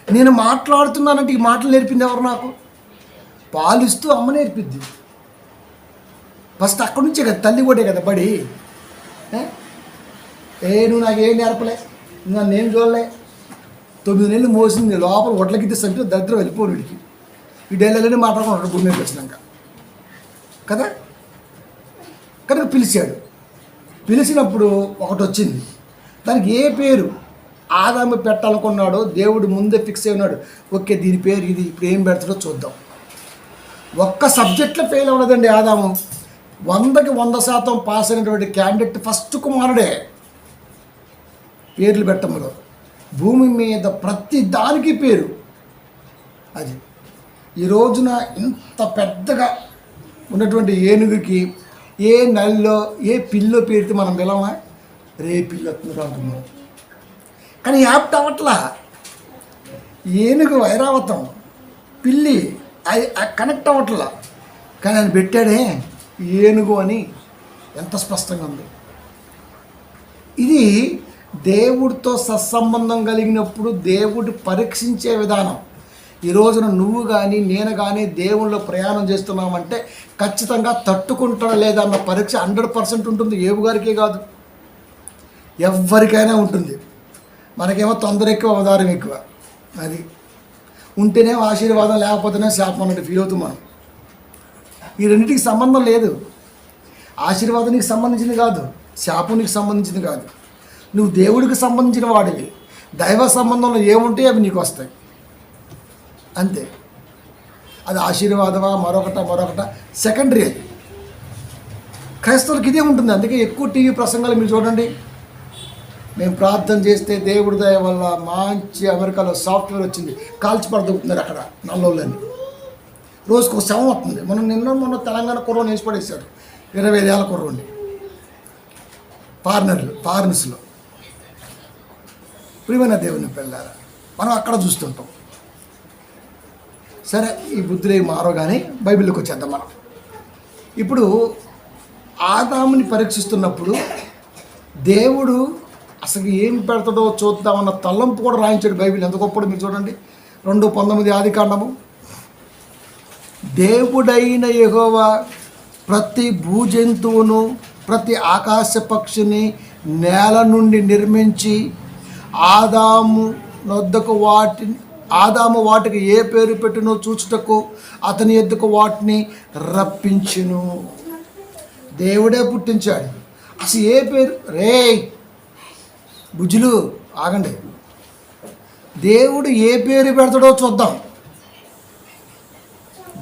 నేను మాట్లాడుతున్నానంటే ఈ మాటలు నేర్పింది ఎవరు? నాకు పాలిస్తూ అమ్మ నేర్పిద్ది. ఫస్ట్ అక్కడి నుంచే కదా, తల్లి కూడా కదా బడి. నువ్వు నాకేం నేర్పలే, నేనేం చూడలే, 9 నెలలు మోసింది లోపల ఒట్లకి సంటే దరిద్రం వెళ్ళిపోను వీడికి. ఈ డైలాగ్లోనే మాట్లాడుకుంటాడు భూమి మీదకి వచ్చినాక కదా. కనుక పిలిచినప్పుడు ఒకటి వచ్చింది. దానికి ఏ పేరు ఆదాము పెట్టాలనుకున్నాడో దేవుడు ముందే ఫిక్స్ అయి ఉన్నాడు. ఓకే దీని పేరు ఇది, ఇప్పుడు ఏం పెడతాడో చూద్దాం. ఒక్క సబ్జెక్ట్లో ఫెయిల్ అవ్వలేదండి ఆదాము. 100కి 100% పాస్ అయినటువంటి క్యాండిడేట్ ఫస్ట్ కుమారుడే. పేర్లు పెట్టడంలో భూమి మీద ప్రతి దానికి పేరు. అది ఈ రోజున ఇంత పెద్దగా ఉన్నటువంటి ఏనుగుకి ఏ నెలలో ఏ పిల్లో పేరితే మనం పిలవమా? రే పిల్లి వస్తున్నారు అంటున్నాం. కానీ యాప్ట్ అవ్వట్లా. ఏనుగు ఐరావతం, పిల్లి కనెక్ట్ అవ్వట్లా. కానీ ఆయన పెట్టాడే ఏనుగు అని ఎంత స్పష్టంగా ఉంది. ఇది దేవుడితో సత్సంబంధం కలిగినప్పుడు దేవుడు పరీక్షించే విధానం. ఈ రోజున నువ్వు కానీ నేను కానీ దేవుళ్ళలో ప్రయాణం చేస్తున్నామంటే ఖచ్చితంగా తట్టుకుంటాడా లేదా అన్న పరీక్ష 100% ఉంటుంది. ఏవు గారికే కాదు, ఎవరికైనా ఉంటుంది. మనకేమో తొందర ఎక్కువ, అవతారం ఎక్కువ. అది ఉంటేనే ఆశీర్వాదం, లేకపోతేనే శాపం అన్నట్టు ఫీల్ అవుతాం మనం. ఈ రెండింటికి సంబంధం లేదు. ఆశీర్వాదం నీకు సంబంధించింది కాదు, శాపం నీకు సంబంధించింది కాదు. నువ్వు దేవుడికి సంబంధించిన వాడివి. దైవ సంబంధంలో ఏముంటే అవి నీకు వస్తాయి అంతే. అది ఆశీర్వాదమా మరొకట సెకండరీ. అది క్రైస్తవులకు ఇదే ఉంటుంది. అందుకే ఎక్కువ టీవీ ప్రసంగాలు మీరు చూడండి. మేము ప్రార్థన చేస్తే దేవుడి దయ వల్ల మంచి అమెరికాలో సాఫ్ట్వేర్ వచ్చింది, కాల్చి పడదొక్కుతున్నారు అక్కడ నల్లోళ్ళని. రోజుకు ఒక శవం వస్తుంది. మొన్న తెలంగాణ కుర్రోని వేసి పడేశారు, 25 ఏళ్ళ కుర్రోని, ఫారినర్స్లో. ప్రియమైన దేవుని పిల్లారా, మనం అక్కడ చూస్తుంటాం. సరే, ఈ బుద్ధులేవి మారో కానీ బైబిల్లోకి వచ్చేద్దాం మనం. ఇప్పుడు ఆదాముని పరీక్షిస్తున్నప్పుడు దేవుడు అసలు ఏం పెడతాడో చూద్దామన్న తలంపు కూడా రాయించాడు బైబిల్. ఎంత గొప్పడు మీరు చూడండి. 2:19 ఆదికాండము. దేవుడైన యెహోవా ప్రతి భూజంతువును ప్రతి ఆకాశ పక్షిని నేల నుండి నిర్మించి ఆదాము వాటికి ఏ పేరు పెట్టినో చూచుటకు అతని ఎద్దుకు వాటిని రప్పించును. దేవుడే పుట్టించాడు. అసలు ఏ పేరు బుజ్జులు ఆగండి. దేవుడు ఏ పేరు పెడతాడో చూద్దాం.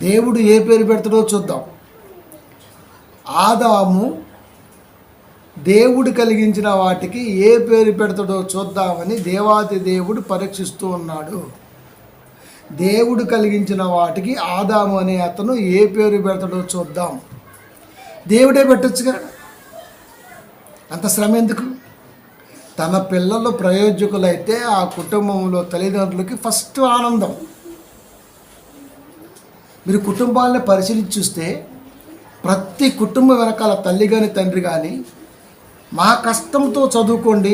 దేవుడు ఏ పేరు పెడతాడో చూద్దాం. ఆదాము దేవుడు కలిగించిన వాటికి ఏ పేరు పెడతాడో చూద్దామని దేవాది దేవుడు పరీక్షిస్తూ ఉన్నాడు. దేవుడు కలిగించిన వాటికి ఆదాము అనే అతను ఏ పేరు పెడతాడో చూద్దాం. దేవుడే పెట్టొచ్చుగా, అంత శ్రమ ఎందుకు? తన పిల్లలు ప్రయోజకులైతే ఆ కుటుంబంలో తల్లిదండ్రులకి ఫస్ట్ ఆనందం. మీరు కుటుంబాలను పరిశీలించి చూస్తే ప్రతి కుటుంబం వెనకాల తల్లి కానీ తండ్రి కానీ మా కష్టంతో చదువుకోండి,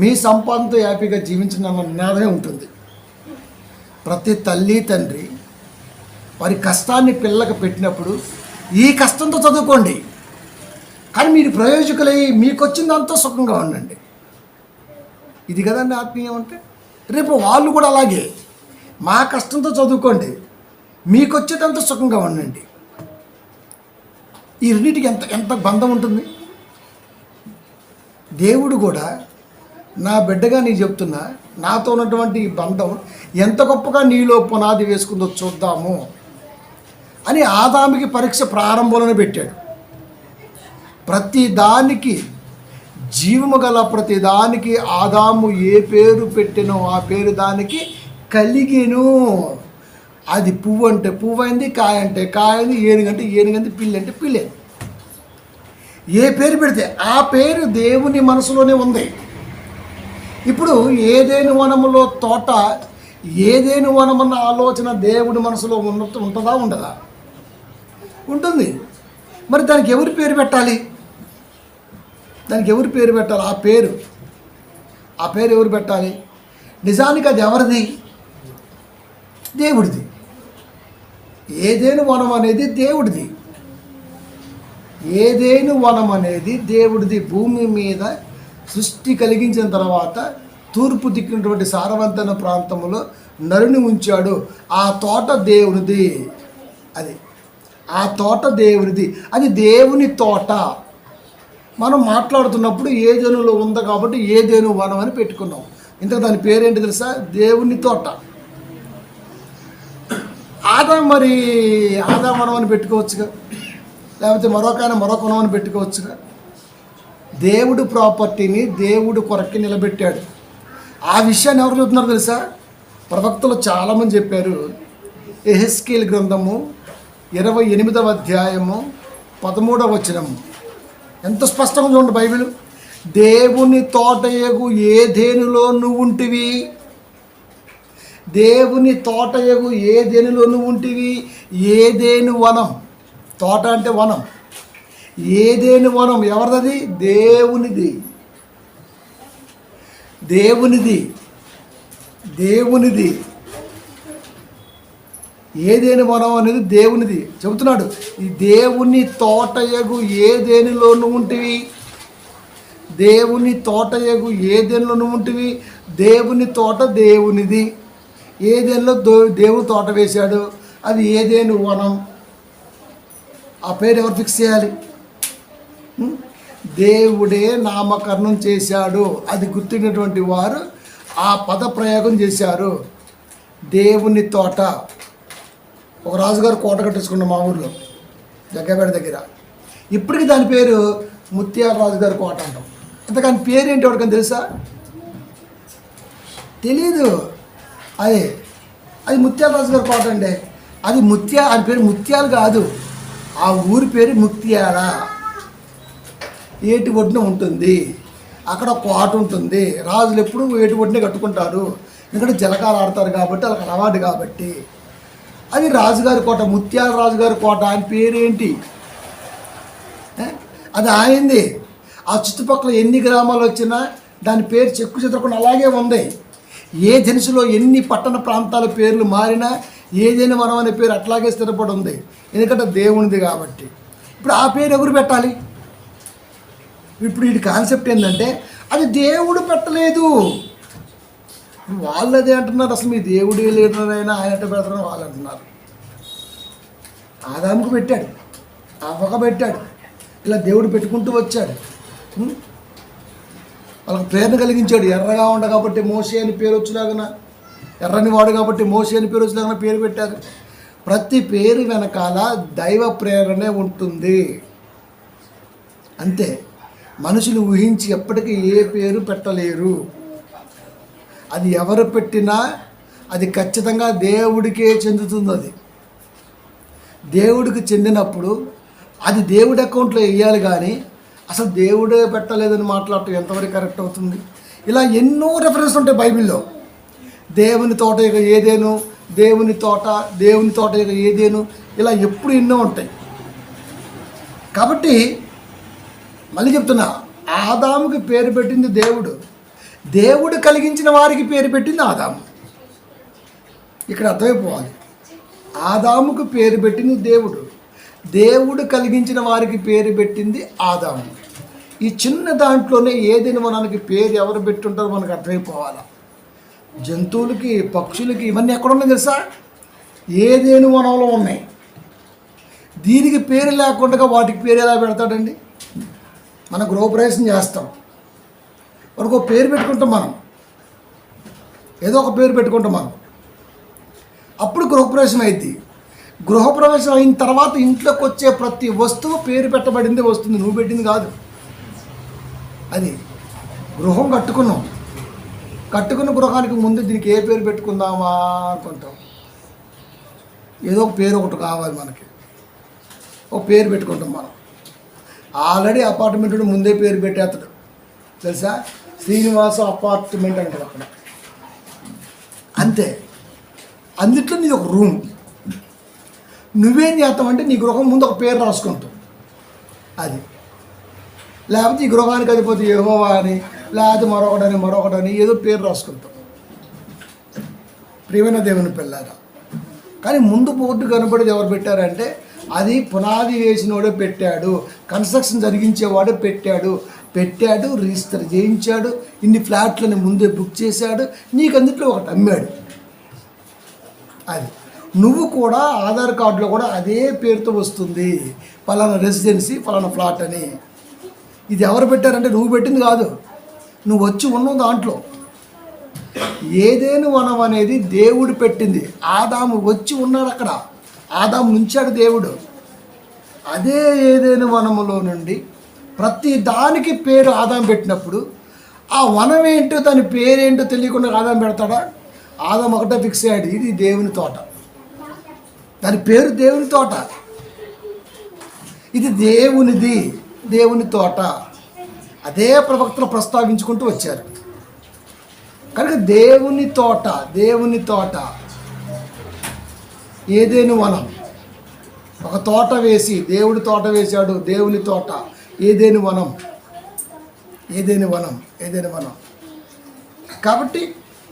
మీ సంపాదనతో హ్యాపీగా జీవించిన నినాదమే ఉంటుంది. ప్రతి తల్లి తండ్రి వారి కష్టాన్ని పిల్లలకు పెట్టినప్పుడు ఈ కష్టంతో చదువుకోండి, కానీ మీరు ప్రయోజకులై మీకు వచ్చిందంతా సుఖంగా ఉండండి. ఇది కదండి ఆత్మీయం అంటే. రేపు వాళ్ళు కూడా అలాగే మా కష్టంతో చదువుకోండి, మీకు వచ్చేదంతా సుఖంగా ఉండండి. ఈ రెండింటికి ఎంత ఎంత బంధం ఉంటుంది. దేవుడు కూడా నా బిడ్డగా నీ చెప్తున్నా, నాతో ఉన్నటువంటి ఈ బంధం ఎంత గొప్పగా నీలో పునాది వేసుకుందో చూద్దాము అని ఆదాముకి పరీక్ష ప్రారంభంలోనే పెట్టాడు. ప్రతి దానికి జీవము గల ప్రతి దానికి ఆదాము ఏ పేరు పెట్టినో ఆ పేరు దానికి కలిగెను. అది పువ్వు అంటే పువ్వు అయింది, కాయ అంటే కాయ అయింది, ఏనుగంటే ఏనుగంది, పిల్లి అంటే పిల్లి. ఏ పేరు పెడితే ఆ పేరు దేవుని మనసులోనే ఉంది. ఇప్పుడు ఏదేను వనములో తోట, ఏదేను వనమన్న ఆలోచన దేవుడి మనసులో ఉంటుందా ఉండదా? ఉంటుంది. మరి దానికి ఎవరి పేరు పెట్టాలి? దానికి ఎవరి పేరు పెట్టాలి? ఆ పేరు ఎవరు పెట్టాలి? నిజానికి అది ఎవరిది? దేవుడిది. ఏదేను వనం అనేది దేవుడిది. ఏదేను వనం అనేది దేవుడిది. భూమి మీద సృష్టి కలిగించిన తర్వాత తూర్పు దిక్కునటువంటి సారవంతమైన ప్రాంతంలో నరుని ఉంచాడు. ఆ తోట దేవునిది. ఆ తోట దేవునిది. అది దేవుని తోట. మనం మాట్లాడుతున్నప్పుడు ఏదేనులో ఉంది కాబట్టి ఏదేను వనం అని పెట్టుకున్నాం. ఇంతకు దాని పేరేంటి తెలుసా? దేవుని తోట. ఆదాం వనం అని పెట్టుకోవచ్చుగా, లేకపోతే మరొక వనం అని పెట్టుకోవచ్చుగా. దేవుడు ప్రాపర్టీని దేవుడు కొరక్కి నిలబెట్టాడు. ఆ విషయాన్ని ఎవరు చెబుతున్నారు తెలుసా? ప్రవక్తలు చాలామంది చెప్పారు. యెహెజ్కేలు గ్రంథము 28వ అధ్యాయము 13వ వచనము ఎంత స్పష్టంగా చూడండి బైబిల్. దేవుని తోటయగు ఏదేనులో నువ్వు ఉంటివి. దేవుని తోటయగు ఏదేనులో నువ్వు ఉంటివి. ఏదేను వనం. తోట అంటే వనం. ఏదేను వనం ఎవరిది? దేవునిది. దేవునిది. దేవునిది. ఏదేను వనం అనేది దేవునిది. చెబుతున్నాడు, ఈ దేవుని తోటయగు ఏదేనులో నువ్వు ఉంటివి. దేవుని తోటయగు ఏదేనులో నువ్వు ఉంటివి. దేవుని తోట దేవునిది. ఏదేనులో దేవుని తోట వేశాడు. అది ఏదేను వనం. ఆ పేరు ఎవరు ఫిక్స్ చేయాలి? దేవుడే నామకరణం చేశాడు. అది గుర్తినటువంటి వారు ఆ పద ప్రయోగం చేశారు. దేవుని తోట. ఒక రాజుగారు కోట కట్టించుకున్న మా ఊర్లో జగ్గపేట దగ్గర. ఇప్పటికీ దాని పేరు ముత్యాల రాజుగారి కోట అంటాం. ఇంతకని పేరు ఏంటి ఎవరికని తెలుసా? తెలీదు. అది ముత్యాల రాజుగారి కోట అండి. అది ఆయన పేరు ముత్యాలు కాదు, ఆ ఊరి పేరు ముత్యాల. ఏటి ఒడ్డున ఉంటుంది, అక్కడ కోట ఉంటుంది. రాజులు ఎప్పుడు ఏటి ఒడ్డునే కట్టుకుంటారు, ఎందుకంటే జలకాలు ఆడతారు కాబట్టి, వాళ్ళకి అలవాటు కాబట్టి. అది రాజుగారి కోట, ముత్యాల రాజుగారి కోట. ఆయన పేరేంటి? అది ఆయనది. ఆ చుట్టుపక్కల ఎన్ని గ్రామాలు వచ్చినా దాని పేరు చెక్కు చెదరకుండా అలాగే ఉంది. ఏ జనుసులో ఎన్ని పట్టణ ప్రాంతాల పేర్లు మారినా ఏదైనా మనం అనే పేరు అట్లాగే స్థిరపడి ఉంది, ఎందుకంటే దేవునిది కాబట్టి. ఇప్పుడు ఆ పేరు ఎవరు పెట్టాలి? ఇప్పుడు వీడి కాన్సెప్ట్ ఏంటంటే అది దేవుడు పెట్టలేదు, వాళ్ళదే అంటున్నారు. అసలు మీ దేవుడే లేడరైనా ఆయన పెడతారని వాళ్ళు అంటున్నారు. ఆదాముకు పెట్టాడు, అవ్వకు పెట్టాడు, ఇలా దేవుడు పెట్టుకుంటూ వచ్చాడు. వాళ్ళకి ప్రేరణ కలిగించాడు. ఎర్రగా ఉండ కాబట్టి మోషే అని పేరు వచ్చేలాగా, ఎర్రని వాడు కాబట్టి మోషే అని పేరు వచ్చేలాగా పేరు పెట్టారు. ప్రతి పేరు వెనకాల దైవ ప్రేరణే ఉంటుంది, అంతే. మనుషులు ఊహించి ఎప్పటికీ ఏ పేరు పెట్టలేరు. అది ఎవరు పెట్టినా అది ఖచ్చితంగా దేవుడికే చెందుతుంది. అది దేవుడికి చెందినప్పుడు అది దేవుడి అకౌంట్లో వేయాలి, కానీ అసలు దేవుడే పెట్టలేదని మాట్లాడటం ఎంతవరకు కరెక్ట్ అవుతుంది? ఇలా ఎన్నో రెఫరెన్స్ ఉంటాయి బైబిల్లో. దేవుని తోట ఇక ఏదేను, దేవుని తోట ఇక ఏదేను, ఇలా ఎప్పుడు ఎన్నో ఉంటాయి. కాబట్టి మళ్ళీ చెప్తున్నా, ఆదాముకి పేరు పెట్టింది దేవుడు, దేవుడు కలిగించిన వారికి పేరు పెట్టింది ఆదాము. ఇక్కడ అర్థమైపోవాలి. ఆదాముకు పేరు పెట్టింది దేవుడు, దేవుడు కలిగించిన వారికి పేరు పెట్టింది ఆదాము. ఈ చిన్న దాంట్లోనే ఏదైనా మనకి పేరు ఎవరు పెట్టుంటారో మనకు అర్థమైపోవాలి. జంతువులకి, పక్షులకి ఇవన్నీ ఎక్కడున్నాయి తెలుసా? ఏదేను వనంలో ఉన్నాయి. దీనికి పేరు లేకుండా వాటికి పేరు ఎలా పెడతాడండి? మనం గృహప్రవేశం చేస్తాం, మనకు ఒక పేరు పెట్టుకుంటాం, మనం ఏదో ఒక పేరు పెట్టుకుంటాం మనం. అప్పుడు గృహప్రవేశం అయింది. గృహప్రవేశం అయిన తర్వాత ఇంట్లోకి వచ్చే ప్రతి వస్తువు పేరు పెట్టబడిందే వస్తుంది, నువ్వు పెట్టింది కాదు. అది గృహం కట్టుకున్న గృహానికి ముందు దీనికి ఏ పేరు పెట్టుకుందామా అనుకుంటాం. ఏదో ఒక పేరు ఒకటి కావాలి మనకి, ఒక పేరు పెట్టుకుంటాం మనం. ఆల్రెడీ అపార్ట్మెంట్ ముందే పేరు పెట్టేస్తాడు తెలుసా? శ్రీనివాస అపార్ట్మెంట్ అంటారు అక్కడ, అంతే. అందుట్లో నీది ఒక రూమ్. నువ్వేం చేస్తావంటే నీ గృహం ముందు ఒక పేరు రాసుకుంటావు. అది లేకపోతే ఈ గృహానికి అధిపతి యెహోవా అని, లేకపోతే మరొకటని ఏదో పేరు రాసుకుంటాం. ప్రియమైన దేవుని పిల్లారా, కానీ ముందు బోర్డు కనబడేది ఎవరు పెట్టారంటే అది పునాది వేసినోడే పెట్టాడు, కన్స్ట్రక్షన్ జరిగించేవాడే పెట్టాడు, రిజిస్టర్ చేయించాడు, ఇన్ని ఫ్లాట్లని ముందే బుక్ చేశాడు, నీకు అందుట్లో ఒకటి అమ్మాడు. అది నువ్వు కూడా ఆధార్ కార్డులో కూడా అదే పేరుతో వస్తుంది, ఫలానా రెసిడెన్సీ, ఫలానా ఫ్లాట్ అని. ఇది ఎవరు పెట్టారంటే నువ్వు పెట్టింది కాదు, నువ్వు వచ్చి ఉన్నావు దాంట్లో. ఏదేను వనం అనేది దేవుడు పెట్టింది, ఆదాము వచ్చి ఉన్నాడు అక్కడ, ఆదాము నుంచాడు దేవుడు. అదే ఏదేను వనములో నుండి ప్రతి దానికి పేరు ఆదాము పెట్టినప్పుడు ఆ వనం ఏంటో దాని పేరేంటో తెలియకుండా ఆదాము పెడతాడా? ఆదాము ఒకటే ఫిక్స్ అయ్యాడు, ఇది దేవుని తోట, దాని పేరు దేవుని తోట, ఇది దేవునిది, దేవుని తోట. అదే ప్రవక్తలు ప్రస్తావించుకుంటూ వచ్చారు. కనుక దేవుని తోట ఏదేను వనం. ఒక తోట వేసి దేవుడి తోట వేశాడు, దేవుని తోట ఏదేను వనం. కాబట్టి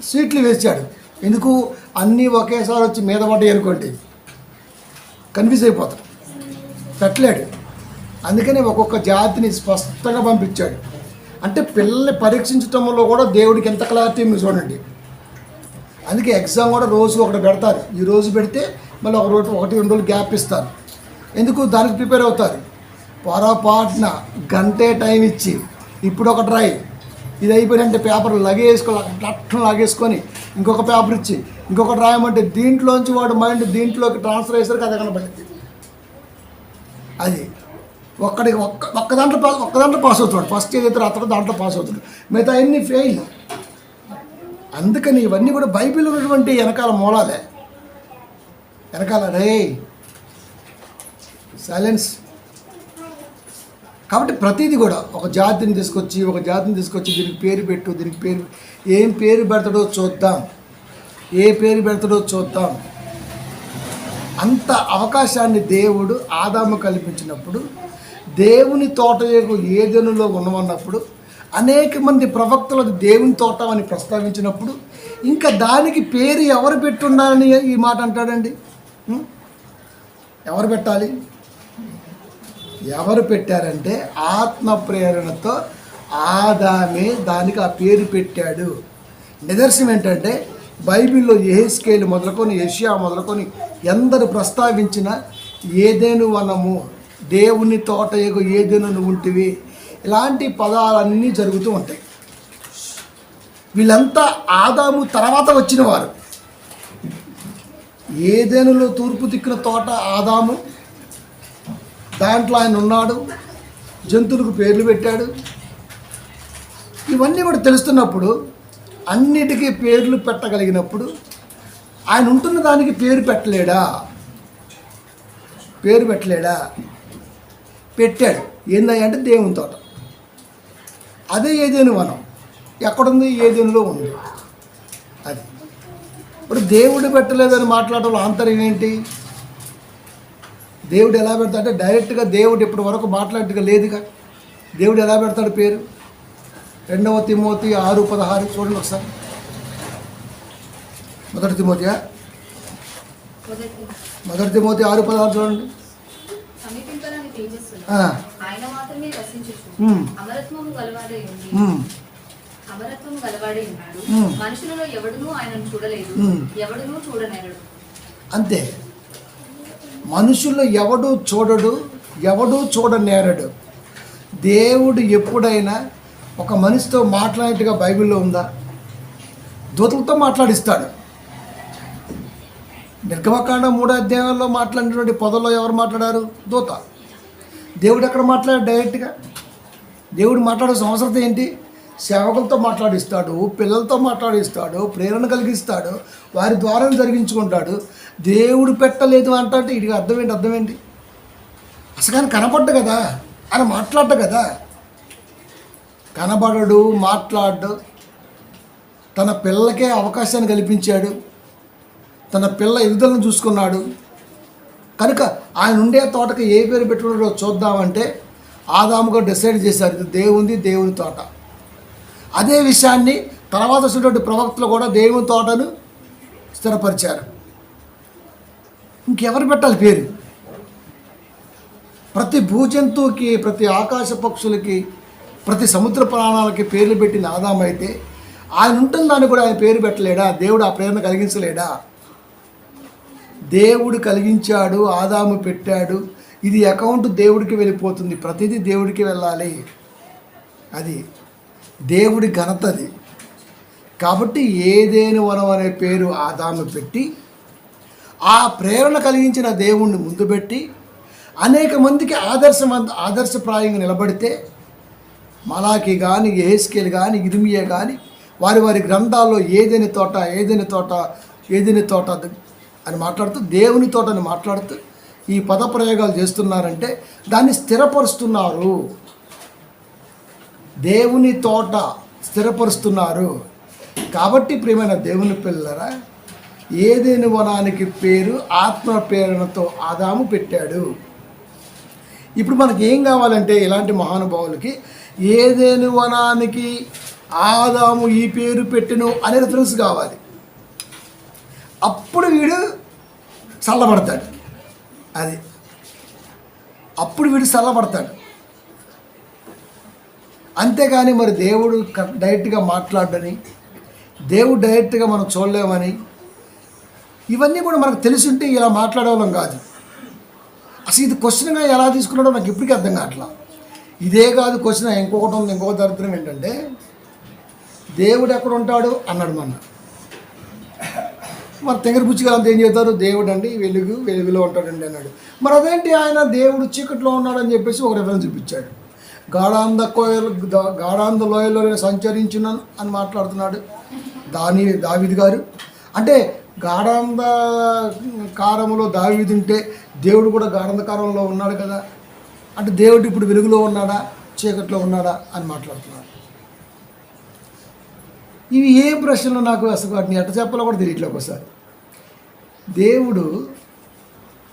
సీట్లు వేసాడు. ఎందుకు? అన్నీ ఒకేసారి వచ్చి మీద పడ్డాయి అనుకోండి, కన్ఫ్యూజ్ అయిపోతాడు, పెట్టలేడు. అందుకని ఒక్కొక్క జాతిని స్పష్టంగా పంపించాడు. అంటే పిల్లల్ని పరీక్షించడంలో కూడా దేవుడికి ఎంత క్లారిటీ మీరు చూడండి. అందుకే ఎగ్జామ్ కూడా రోజు ఒకటి పెడతారు. ఈ రోజు పెడితే మళ్ళీ ఒకటి 2 రోజులు గ్యాప్ ఇస్తారు. ఎందుకు? దానికి ప్రిపేర్ అవుతారు. పొరపాటున గంటే టైం ఇచ్చి ఇప్పుడు ఒకటి రాయి, ఇది అయిపోయినంటే పేపర్ లాగేసుకొని ఇంకొక పేపర్ ఇచ్చి ఇంకొకటి రాయమంటే దీంట్లోంచి వాడు మైండ్ దీంట్లోకి ట్రాన్స్ఫర్ అయ్యేసరికి అది కనబడింది. అది ఒక్క దాంట్లో పాస్ అవుతాడు. ఫస్ట్ ఏదైతే రాత్రో దాంట్లో పాస్ అవుతాడు, మిగతా అన్ని ఫెయిల్. అందుకని ఇవన్నీ కూడా బైబిల్ ఉన్నటువంటి వెనకాల మూలాలే. వెనకాల రే సైలెన్స్. కాబట్టి ప్రతిదీ కూడా ఒక జాతిని తీసుకొచ్చి దీనికి పేరు పెట్టు, దీనికి పేరు ఏం పేరు పెడతాడో చూద్దాం, ఏ పేరు పెడతాడో చూద్దాం. అంత అవకాశాన్ని దేవుడు ఆదాము కల్పించినప్పుడు, దేవుని తోట ఏదెనులో ఉన్నప్పుడు, అనేక మంది ప్రవక్తలు దేవుని తోట అని ప్రస్తావించినప్పుడు, ఇంకా దానికి పేరు ఎవరు పెట్టుండాలని ఈ మాట అంటాడండి. ఎవరు పెట్టాలి? ఎవరు పెట్టారంటే ఆత్మ ప్రేరణతో ఆదామే దానికి ఆ పేరు పెట్టాడు. నిదర్శనం ఏంటంటే బైబిల్లో యెహెజ్కేలు మొదలుకొని యెషయా మొదలుకొని ఎందరు ప్రస్తావించిన ఏదెను వనము, దేవుని తోట ఏదెను నువ్వు ఉంటివి, ఇలాంటి పదాలన్నీ జరుగుతూ ఉంటాయి. వీళ్ళంతా ఆదాము తర్వాత వచ్చిన వారు. ఏదెనులో తూర్పు దిక్కున తోట ఆదాము, దాంట్లో ఆయన ఉన్నాడు, జంతువులకు పేర్లు పెట్టాడు. ఇవన్నీ కూడా తెలుస్తున్నప్పుడు, అన్నిటికీ పేర్లు పెట్టగలిగినప్పుడు ఆయన ఉంటున్న దానికి పేరు పెట్టలేడా? పెట్టాడు. ఏందయ్య అంటే దేవుని తోట. అదే ఏదేను వనం ఎక్కడుంది? ఏదేనులో ఉంది. అది ఇప్పుడు దేవుడు పెట్టలేదని మాట్లాడటంలో ఆంతర్యం ఏంటి? దేవుడు ఎలా పెడతాడంటే డైరెక్ట్గా దేవుడు ఇప్పటి వరకు మాట్లాడిగా లేదుగా. దేవుడు ఎలా పెడతాడు పేరు? 2 తిమోతి 6:16 చూడండి ఒకసారి. 1 తిమోతి 6:16 చూడండి. అంతే, మనుషుల్లో ఎవడు చూడడు, ఎవడు చూడనేరడు. దేవుడు ఎప్పుడైనా ఒక మనిషితో మాట్లాడినట్టుగా బైబిల్లో ఉందా? దూతలతో మాట్లాడిస్తాడు. నిర్గమకాండం 3 అధ్యాయాల్లో మాట్లాడినటువంటి పొదల్లో ఎవరు మాట్లాడారు? దూత. దేవుడు ఎక్కడ మాట్లాడాడు? డైరెక్ట్గా. దేవుడు మాట్లాడాల్సిన అవసరం ఏంటి? సేవకులతో మాట్లాడిస్తాడు, పిల్లలతో మాట్లాడిస్తాడు, ప్రేరణ కలిగిస్తాడు, వారి ద్వారా జరిగించుకుంటాడు. దేవుడు పెట్టలేదు అంటే ఇది అర్థం ఏంటి? అసలు కానీ కనపడ్డు కదా, ఆయన మాట్లాడ్డు కదా. కనబడడు, మాట్లాడు. తన పిల్లలకే అవకాశాన్ని కల్పించాడు, తన పిల్ల ఎదుగుదలను చూసుకున్నాడు. కనుక ఆయన ఉండే తోటకి ఏ పేరు పెట్టుకున్నాడో చూద్దామంటే ఆదాముగా డిసైడ్ చేశారు, ఇది దేవుని తోట. అదే విషయాన్ని తర్వాత వచ్చినటువంటి ప్రవక్తలు కూడా దేవుని తోటను స్థిరపరిచారు. ఇంకెవరు పెట్టాలి పేరు? ప్రతి భూజంతువుకి, ప్రతి ఆకాశ పక్షులకి, ప్రతి సముద్ర ప్రాణాలకి పేర్లు పెట్టిన ఆదాము అయితే ఆయన ఉంటుంది దాన్ని కూడా ఆయన పేరు పెట్టలేడా? దేవుడు ఆ ప్రేరణ కలిగించలేడా? దేవుడు కలిగించాడు, ఆదాము పెట్టాడు. ఇది అకౌంట్ దేవుడికి వెళ్ళిపోతుంది, ప్రతిదీ దేవుడికి వెళ్ళాలి. అది దేవుడి ఘనతది. కాబట్టి ఏదేను వనం అనే పేరు ఆదాము పెట్టి ఆ ప్రేరణ కలిగించిన దేవుణ్ణి ముందు పెట్టి అనేక మందికి ఆదర్శప్రాయంగా నిలబడితే మలాకి కానీ, యెహెజ్కేలు కానీ, ఇర్మియా కానీ వారి గ్రంథాల్లో ఏదేని తోట అని మాట్లాడుతూ, దేవుని తోటని మాట్లాడుతూ ఈ పదప్రయోగాలు చేస్తున్నారంటే దాన్ని స్థిరపరుస్తున్నారు. దేవుని తోట స్థిరపరుస్తున్నారు. కాబట్టి ప్రియమైన దేవుని పిల్లరా, ఏదేని వనానికి పేరు ఆత్మ ప్రేరణతో ఆదాము పెట్టాడు. ఇప్పుడు మనకి ఏం కావాలంటే ఇలాంటి మహానుభావులకి ఏదేని వనానికి ఆదాము ఈ పేరు పెట్టెను అనే రిఫరెన్స్ కావాలి. అప్పుడు వీడు చల్లబడతాడు. అప్పుడు వీడు చల్లబడతాడు. అంతేగాని మరి దేవుడు డైరెక్ట్గా మాట్లాడని, దేవుడు డైరెక్ట్గా మనం చూడలేమని, ఇవన్నీ కూడా మనకు తెలిసి ఉంటే ఇలా మాట్లాడేవాళ్ళం కాదు. అసలు ఇది క్వశ్చన్గా ఎలా తీసుకున్నాడో నాకు ఇప్పటికీ అర్థం కావట్లా. ఇదే కాదు క్వశ్చన్, ఇంకొకటి ఉంది. ఇంకొక దరిద్రం ఏంటంటే దేవుడు ఎక్కడ ఉంటాడు అన్నాడు మరి తెంగర పుచ్చిగాలంతా ఏం చేస్తారు, దేవుడు అండి వెలుగులో ఉంటాడండి అన్నాడు. మరి అదేంటి ఆయన దేవుడు చీకట్లో ఉన్నాడని చెప్పేసి ఒక రెఫరెన్స్ చూపించాడు. గాఢాంధ లోయలో సంచరించున్నాను అని మాట్లాడుతున్నాడు దావీదు గారు. అంటే గాఢాంధకారంలో దావీదు ఉంటే దేవుడు కూడా గాఢాంధకారంలో ఉన్నాడు కదా. అంటే దేవుడు ఇప్పుడు వెలుగులో ఉన్నాడా చీకట్లో ఉన్నాడా అని మాట్లాడుతున్నాడు. ఇవి ఏ ప్రశ్నలు నాకు అసలు వాటిని ఎట్ట చెప్పాలో కూడా తెలియట్లేదు. ఒకసారి దేవుడు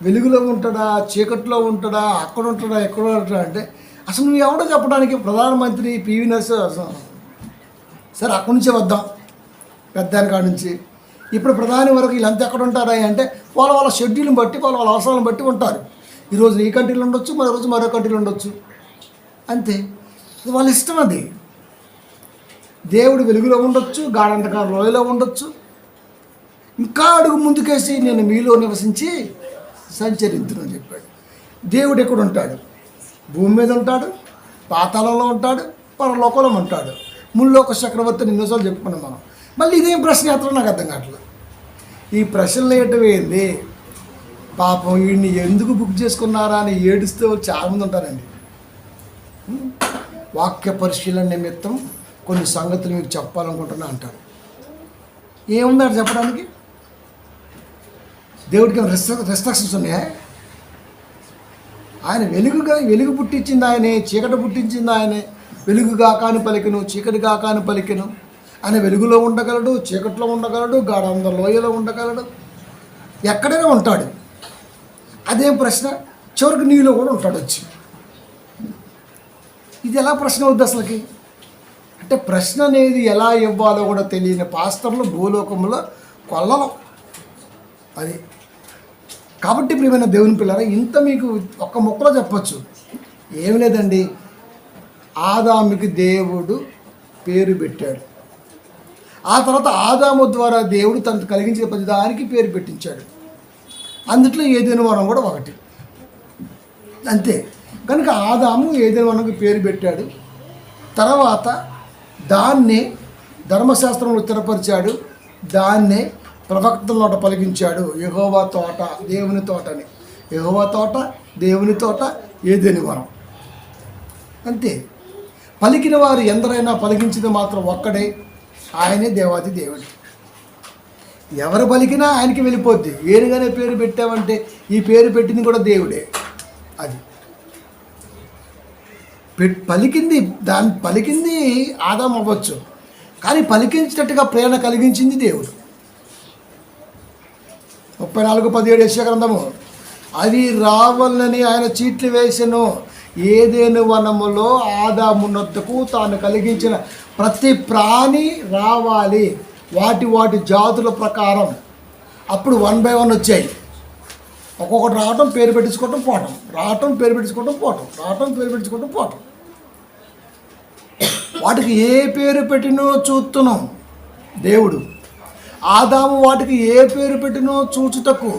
వెలుగులో ఉంటాడా చీకట్లో ఉంటాడా అక్కడ ఉంటాడా ఎక్కడ ఉంటాడా అంటే అసలు నువ్వు ఎవడో చెప్పడానికి ప్రధానమంత్రి పివి నరసింహ సరే అక్కడి నుంచే వద్దాం పెద్దాని కాడి నుంచి ఇప్పుడు ప్రధాని వరకు వీళ్ళంతా ఎక్కడ ఉంటారా అంటే వాళ్ళ షెడ్యూల్ని బట్టి వాళ్ళ అవసరాలను బట్టి ఉంటారు. ఈరోజు ఈ కంట్రీలో ఉండొచ్చు, మరో రోజు మరో కంట్రీలో ఉండొచ్చు, అంతే. వాళ్ళ ఇష్టం అది. దేవుడు వెలుగులో ఉండొచ్చు, గాఢాంధకార లోయలో ఉండొచ్చు, ఇంకా అడుగు ముందుకేసి నేను మీలో నివసించి సంచరించునని చెప్పాడు. దేవుడు ఎక్కడ ఉంటాడు? భూమి మీద ఉంటాడు, పాతాళంలో ఉంటాడు, పరలోకంలో ఉంటాడు. ముల్లోక చక్రవర్తిని ఎన్నోసార్లు చెప్పుకున్నాం మనం. మళ్ళీ ఇదేం ప్రశ్న యాత్ర నాకు అర్థం కావట్లేదు. ఈ ప్రశ్నలు ఏంటి? పాపం వీడిని ఎందుకు బుక్ చేసుకున్నారా అని ఏడుస్తూ చాలామంది ఉంటారండి. వాక్య పరిశీలన నిమిత్తం కొన్ని సంగతులు మీకు చెప్పాలనుకుంటున్నా అంటారు. ఏముందాడు చెప్పడానికి? దేవుడికి రెస్ట్రిక్షన్స్ ఉన్నాయా? ఆయన వెలుగు పుట్టించింది ఆయనే, చీకటి పుట్టించింది ఆయనే. వెలుగు కాకాని పలికెను, చీకటి కాకాని పలికెను. ఆయన వెలుగులో ఉండగలడు, చీకట్లో ఉండగలడు, గాఢాంధ లోయలో ఉండగలడు, ఎక్కడైనా ఉంటాడు. అదేం ప్రశ్న? చివరికి నీలో కూడా ఉంటాడు వచ్చి. ఇది ఎలా ప్రశ్న అవుద్ది అసలుకి? అంటే ప్రశ్న అనేది ఎలా ఇవ్వాలో కూడా తెలియని పాస్టర్లు భూలోకంలో కొల్లలం. అది కాబట్టి ప్రియమైన దేవుని పిల్లరా, ఇంత మీకు ఒక్క ముక్కలో చెప్పచ్చు. ఏమి లేదండి, ఆదాముకి దేవుడు పేరు పెట్టాడు. ఆ తర్వాత ఆదాము ద్వారా దేవుడు తనకు కలిగించిన ప్రతి దానికి పేరు పెట్టించాడు. అందుట్లో ఏదైనా వనం కూడా ఒకటి, అంతే. కనుక ఆదాము ఏదైనా వనంకి పేరు పెట్టాడు. తర్వాత దాన్నే ధర్మశాస్త్రంలో స్థిరపరిచాడు, దాన్నే ప్రవక్తల నోట పలికించాడు. యెహోవా తోట, దేవుని తోటని. యెహోవా తోట, దేవుని తోట, ఏదేని వనం, అంతే. పలికిన వారు ఎందరైనా పలికించింది మాత్రం ఒక్కడే, ఆయనే దేవాది దేవుడు. ఎవరు పలికినా ఆయనకి వెళ్ళిపోద్ది. ఏనుగానే పేరు పెట్టామంటే ఈ పేరు పెట్టింది కూడా దేవుడే. అది పలికింది ఆదాము అవ్వచ్చు, కానీ పలికించినట్టుగా ప్రేరణ కలిగించింది దేవుడు. 34:17 యెషయా గ్రంథము. అవి రావాలని ఆయన చీట్లు వేసెను. ఏదేను వనములో ఆదామునొద్దకు తాను కలిగించిన ప్రతి ప్రాణి రావాలి, వాటి జాతుల ప్రకారం. అప్పుడు 1 by 1 వచ్చాయి. ఒక్కొక్కటి రావటం, పేరు పెట్టించుకోవటం, పోవటం, రావటం, పేరు పెట్టించుకోవటం, పోవటం, రావటం, పేరు పెట్టించుకోవటం, పోవటం. వాటికి ఏ పేరు పెట్టినో చూస్తున్నాం దేవుడు. ఆదాము వాటికి ఏ పేరు పెట్టినో చూచుటకు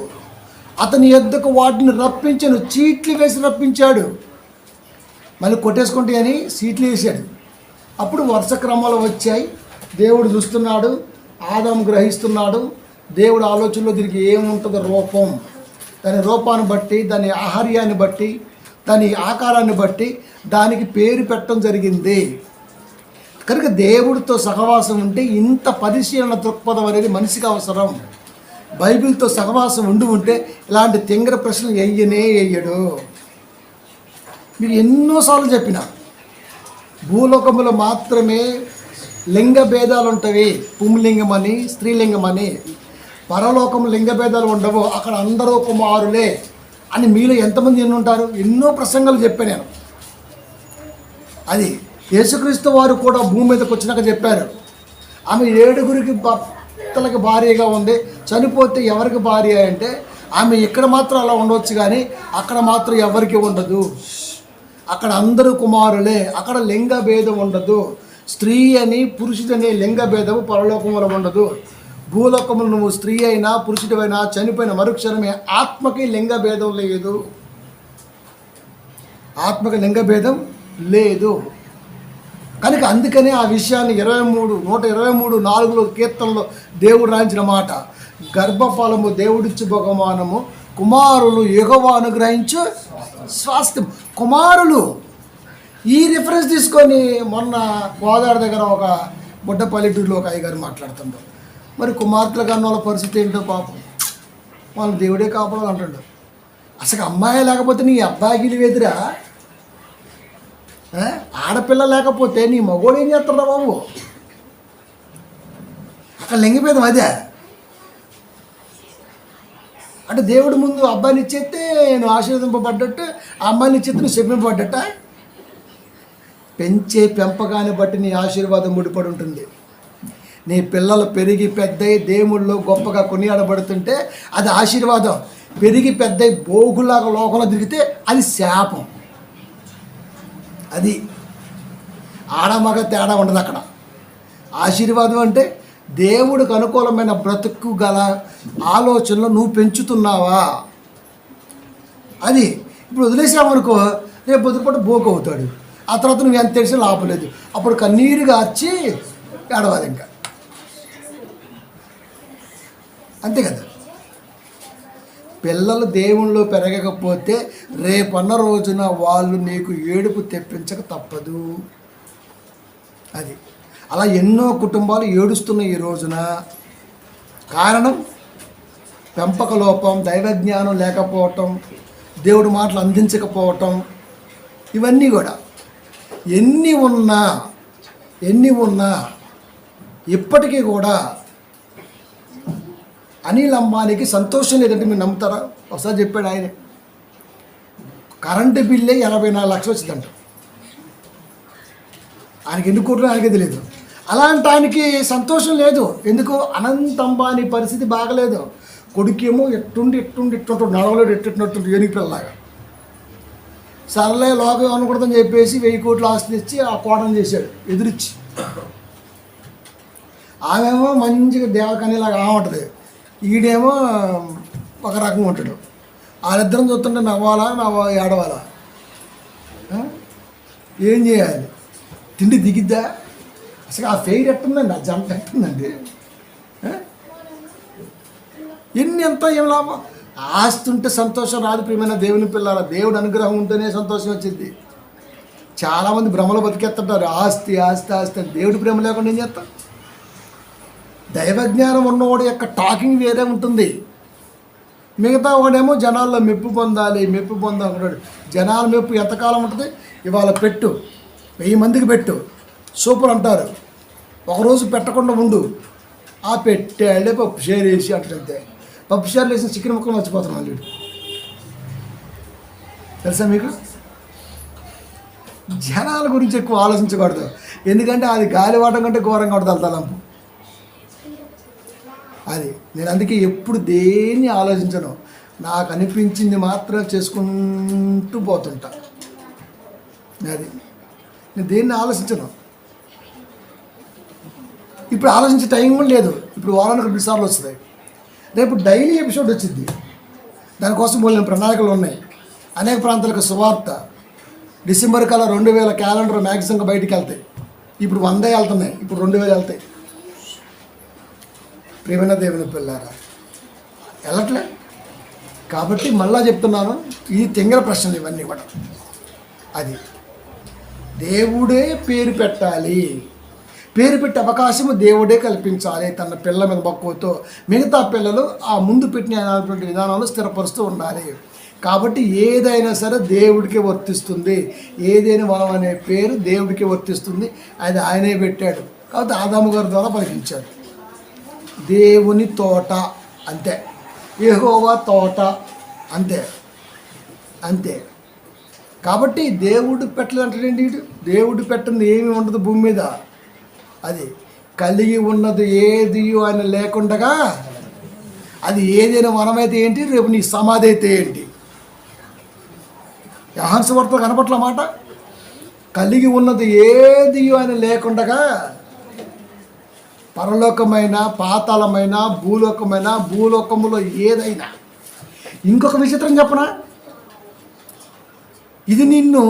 అతని యొద్దకు వాటిని రప్పించను, చీట్లు వేసి రప్పించాడు. మళ్ళీ కొట్టేసుకుంటే అని సీట్లు వేసాడు. అప్పుడు వరుస క్రమాలు వచ్చాయి. దేవుడు చూస్తున్నాడు, ఆదాము గ్రహిస్తున్నాడు. దేవుడు ఆలోచనలో దీనికి ఏముంటుందో రూపం, దాని రూపాన్ని బట్టి, దాని ఆహార్యాన్ని బట్టి, దాని ఆకారాన్ని బట్టి దానికి పేరు పెట్టడం జరిగింది. కనుక దేవుడితో సహవాసం ఉంటే ఇంత పరిశీలన దృక్పథం అనేది మనిషికి అవసరం. బైబిల్తో సహవాసం ఉంటే ఇలాంటి తింగర ప్రశ్నలు వేయడు. మీకు ఎన్నోసార్లు చెప్పిన, భూలోకములో మాత్రమే లింగ భేదాలు ఉంటాయి, పుంలింగం అని, స్త్రీలింగం అని. పరలోకం లింగ భేదాలు ఉండవు, అక్కడ అందరూ కుమారులే అని మీలో ఎంతమంది ఉంటారు? ఎన్నో ప్రసంగాలు చెప్పాను నేను. అది యేసుక్రీస్తు వారు కూడా భూమి మీదకి వచ్చినాక చెప్పారు. ఆమె 7 భర్తలకి భార్యగా ఉంది, చనిపోతే ఎవరికి భార్య అంటే ఆమె ఇక్కడ మాత్రం అలా ఉండవచ్చు, కానీ అక్కడ మాత్రం ఎవరికి ఉండదు. అక్కడ అందరూ కుమారులే, అక్కడ లింగ భేదం ఉండదు. స్త్రీ అని పురుషుడనే లింగ భేదము పరలోకంలో ఉండదు. భూలోకములు నువ్వు స్త్రీ అయినా పురుషుడివైనా చనిపోయిన మరుక్షణమే ఆత్మకి లింగ భేదం లేదు. ఆత్మకి లింగ భేదం లేదు. కనుక అందుకనే ఆ విషయాన్ని 123:4 కీర్తనలో దేవుడు రాయించిన మాట, గర్భఫలము దేవుడిచ్చు బహుమానము, కుమారులు యెహోవా అనుగ్రహించు స్వాస్థ్యం. కుమారులు, ఈ రిఫరెన్స్ తీసుకొని మొన్న గోదావరి దగ్గర ఒక బుడ్డ పల్లెటూరులో ఒక అయ్యగారు మాట్లాడుతుంటారు. మరి కుమార్తెల కన్నా వాళ్ళ పరిస్థితి ఏంటో పాపం, వాళ్ళు దేవుడే కాపాడాలి అంటాడు. అసలు అమ్మాయి లేకపోతే నీ అబ్బాయికి ఎదురా, ఆడపిల్ల లేకపోతే నీ మగోడు ఏం చేస్తారా బాబు? అక్కడ లింగభేదం అదే. అంటే దేవుడి ముందు అబ్బాయిని ఇచ్చేస్తే నువ్వు ఆశీర్వదింపబడ్డట్టు, ఆ అమ్మాయిని ఇచ్చేస్తే నువ్వు శపింపబడ్డట. పెంచే పెంపకాన్ని బట్టి నీ ఆశీర్వాదం ముడిపడి ఉంటుంది. నీ పిల్లలు పెరిగి పెద్దయి దేవుళ్ళు గొప్పగా కొనియాడబడుతుంటే అది ఆశీర్వాదం. పెరిగి పెద్దయి బోగులాగా లోకంలో తిరిగితే అది శాపం. అది ఆడమగ తేడా ఉండదు అక్కడ. ఆశీర్వాదం అంటే దేవుడికి అనుకూలమైన బ్రతుకు గల ఆలోచనలు నువ్వు పెంచుతున్నావా అది. ఇప్పుడు వదిలేసామనుకో, రేపు పొద్దుపూట బోకు అవుతాడు. ఆ తర్వాత నువ్వు ఎంత తెలిసి లాభలేదు. అప్పుడు కన్నీరుగా వచ్చి ఏడవాలి ఇంకా, అంతే కదా. పిల్లలు దేవుళ్ళు పెరగకపోతే రేపన్న రోజున వాళ్ళు నీకు ఏడుపు తెప్పించక తప్పదు. అది అలా ఎన్నో కుటుంబాలు ఏడుస్తున్నాయి ఈ రోజున. కారణం పెంపక లోపం, దైవజ్ఞానం లేకపోవటం, దేవుడి మాటలు అందించకపోవటం. ఇవన్నీ కూడా ఎన్ని ఉన్నా ఇప్పటికీ కూడా అనిల్ అంబానీకి సంతోషం లేదంటే మీరు నమ్ముతారా? ఒకసారి చెప్పాడు ఆయన, కరెంటు బిల్లే 84 లక్షలు వచ్చిందంట. ఆయనకి ఎన్ని కోట్లు ఆయనకే తెలియదు. అలాంటి ఆయనకి సంతోషం లేదు. ఎందుకు? అనంత్ అంబానీ పరిస్థితి బాగలేదు. కొడుకేమో ఎట్టుండి నడవలేడు, ఎట్టినట్టు ఏనుగు పిల్లలాగా. సర్లే లోకం అనకూడదని చెప్పేసి 1000 కోట్ల ఆస్తి ఇచ్చి ఆ కోటను చేశాడు ఎదురిచ్చి. ఆమెమో మంచిగా దేవకనిలాగా ఉంటుంది, ఈడేమో ఒక రకంగా ఉంటాడు. వాళ్ళిద్దరం చూస్తుంటే నవ్వాలా ఏడవాలా? ఏం చేయాలి? తిండి దిగిద్దా? అసలు ఆ ఫెయిర్ ఎట్టుందండి, ఆ జంట ఎట్టుందండి? ఎంత ఏం లాభం? ఆస్తి ఉంటే సంతోషం రాదు ప్రియమైన దేవుని పిల్లల. దేవుడు అనుగ్రహం ఉంటేనే సంతోషం వచ్చింది. చాలామంది భ్రమలో బతికేస్తుంటారు, ఆస్తి ఆస్తి ఆస్తి అని. దేవుడి ప్రేమ లేకుండా ఏం చేస్తాం? దైవజ్ఞానం ఉన్నవాడు యొక్క టాకింగ్ వేరే ఉంటుంది. మిగతా వాడేమో జనాల్లో మెప్పు పొందాలి అంటాడు. జనాల మెప్పు ఎంతకాలం ఉంటుంది? ఇవాళ పెట్టు, 1000 మందికి పెట్టు, సూపర్ అంటారు. ఒకరోజు పెట్టకుండా ఉండు, ఆ పెట్టాడే పప్పు షేర్ వేసి అంటుంటే, పప్పు షేర్లు వేసిన చికెన్ ముక్కలు మర్చిపోతున్నాను వీడు. తెలుసా మీకు? జనాల గురించి ఎక్కువ ఆలోచించకూడదు. ఎందుకంటే అది గాలివాటం కంటే ఘోరంగా ఉంటుంది తలంపు. అది నేను అందుకే ఎప్పుడు దేన్ని ఆలోచించను, నాకు అనిపించింది మాత్రం చేసుకుంటూ పోతుంటా. అది నేను దేన్ని ఆలోచించను. ఇప్పుడు ఆలోచించే టైం కూడా లేదు. ఇప్పుడు వారానికి 2 సార్లు వస్తుంది. రేపు డైలీ ఎపిసోడ్ వచ్చింది. దానికోసం మూలైన ప్రణాళికలు ఉన్నాయి. అనేక ప్రాంతాలకు సువార్త డిసెంబర్ కల్లా 2000 క్యాలెండర్ మ్యాక్సిమంగా బయటికి వెళ్తాయి. ఇప్పుడు 100 వెళ్తున్నాయి, ఇప్పుడు 2000 వెళ్తాయి. ప్రియమైన దేవుని పిల్లారా, వెళ్ళట్లే. కాబట్టి మళ్ళా చెప్తున్నాను, ఈ తెంగర ప్రశ్నలు ఇవన్నీ కూడా. అది దేవుడే పేరు పెట్టాలి, పేరు పెట్టే అవకాశము దేవుడే కల్పించాలి తన పిల్లల మీద మక్కువతో. మిగతా పిల్లలు ఆ ముందు పెట్టిన విధానాలు స్థిరపరుస్తూ ఉండాలి. కాబట్టి ఏదైనా సరే దేవుడికే వర్తిస్తుంది. ఏదైనా మనం అనే పేరు దేవుడికే వర్తిస్తుంది. అది ఆయనే పెట్టాడు. కాబట్టి ఆదాము గారి ద్వారా పలికించాడు. దేవుని తోట అంతే, యెహోవా తోట అంతే. కాబట్టి దేవుడు పెట్టలేదంటే దేవుడు పెట్టింది ఏమి ఉండదు భూమి మీద. అది కలిగి ఉన్నది ఏది ఆయన లేకుండగా, అది ఏదైనా వనమైతే ఏంటి, రేపు నీ సమాధి అయితే ఏంటి? యోహాను సువార్తలో కనపట్ల మాట, కలిగి ఉన్నది ఏది ఆయన లేకుండగా, పరలోకమైన పాతాళమైన భూలోకమైన భూలోకములో ఏదైనా. ఇంకొక విచిత్రం చెప్పనా? ఇది నిన్ను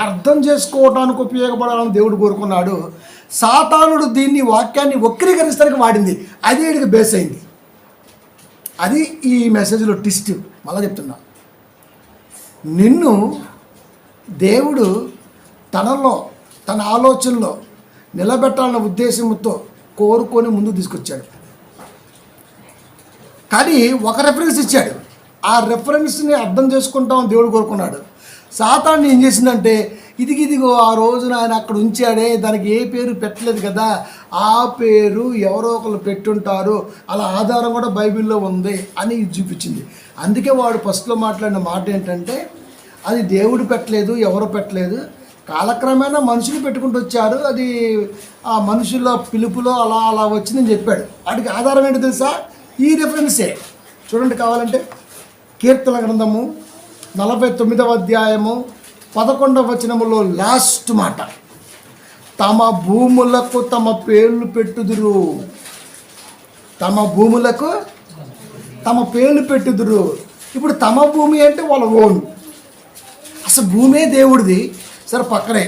అర్థం చేసుకోవడానికి ఉపయోగపడాలని దేవుడు కోరుకున్నాడు. సాతానుడు దీన్ని వాక్యాన్ని వక్రీకరించడానికి వాడింది. అది వీడికి బేస్ అయింది. అది ఈ మెసేజ్లో ట్విస్ట్. మళ్ళీ చెప్తున్నా, నిన్ను దేవుడు తనలో తన ఆలోచనలో నిలబెట్టాలన్న ఉద్దేశంతో కోరుకొని ముందు తీసుకొచ్చాడు. కానీ ఒక రెఫరెన్స్ ఇచ్చాడు. ఆ రెఫరెన్స్ని అర్థం చేసుకుంటామని దేవుడు కోరుకున్నాడు. సాతాను ఏం చేసిందంటే, ఇదిగో ఆ రోజున ఆయన అక్కడ ఉంచాడే, దానికి ఏ పేరు పెట్టలేదు కదా, ఆ పేరు ఎవరో ఒకరు పెట్టుంటారు, అలా ఆధారం కూడా బైబిల్లో ఉంది అని చూపించింది. అందుకే వాడు ఫస్ట్లో మాట్లాడిన మాట ఏంటంటే, అది దేవుడు పెట్టలేదు, ఎవరు పెట్టలేదు, కాలక్రమేణా మనుషులు పెట్టుకుంటూ వచ్చారు, అది ఆ మనుషుల పిలుపులో అలా అలా వచ్చిందని చెప్పాడు. వాటికి ఆధారం ఏంటో తెలుసా? ఈ రెఫరెన్సే. చూడండి కావాలంటే, కీర్తన గ్రంథము 49వ అధ్యాయము 11వ వచనములో లాస్ట్ మాట, తమ భూములకు తమ పేర్లు పెట్టుదురు. తమ భూములకు తమ పేర్లు పెట్టుదురు. ఇప్పుడు తమ భూమి అంటే వాళ్ళ ఓన్. అసలు భూమే దేవుడిది. సరే పక్కనే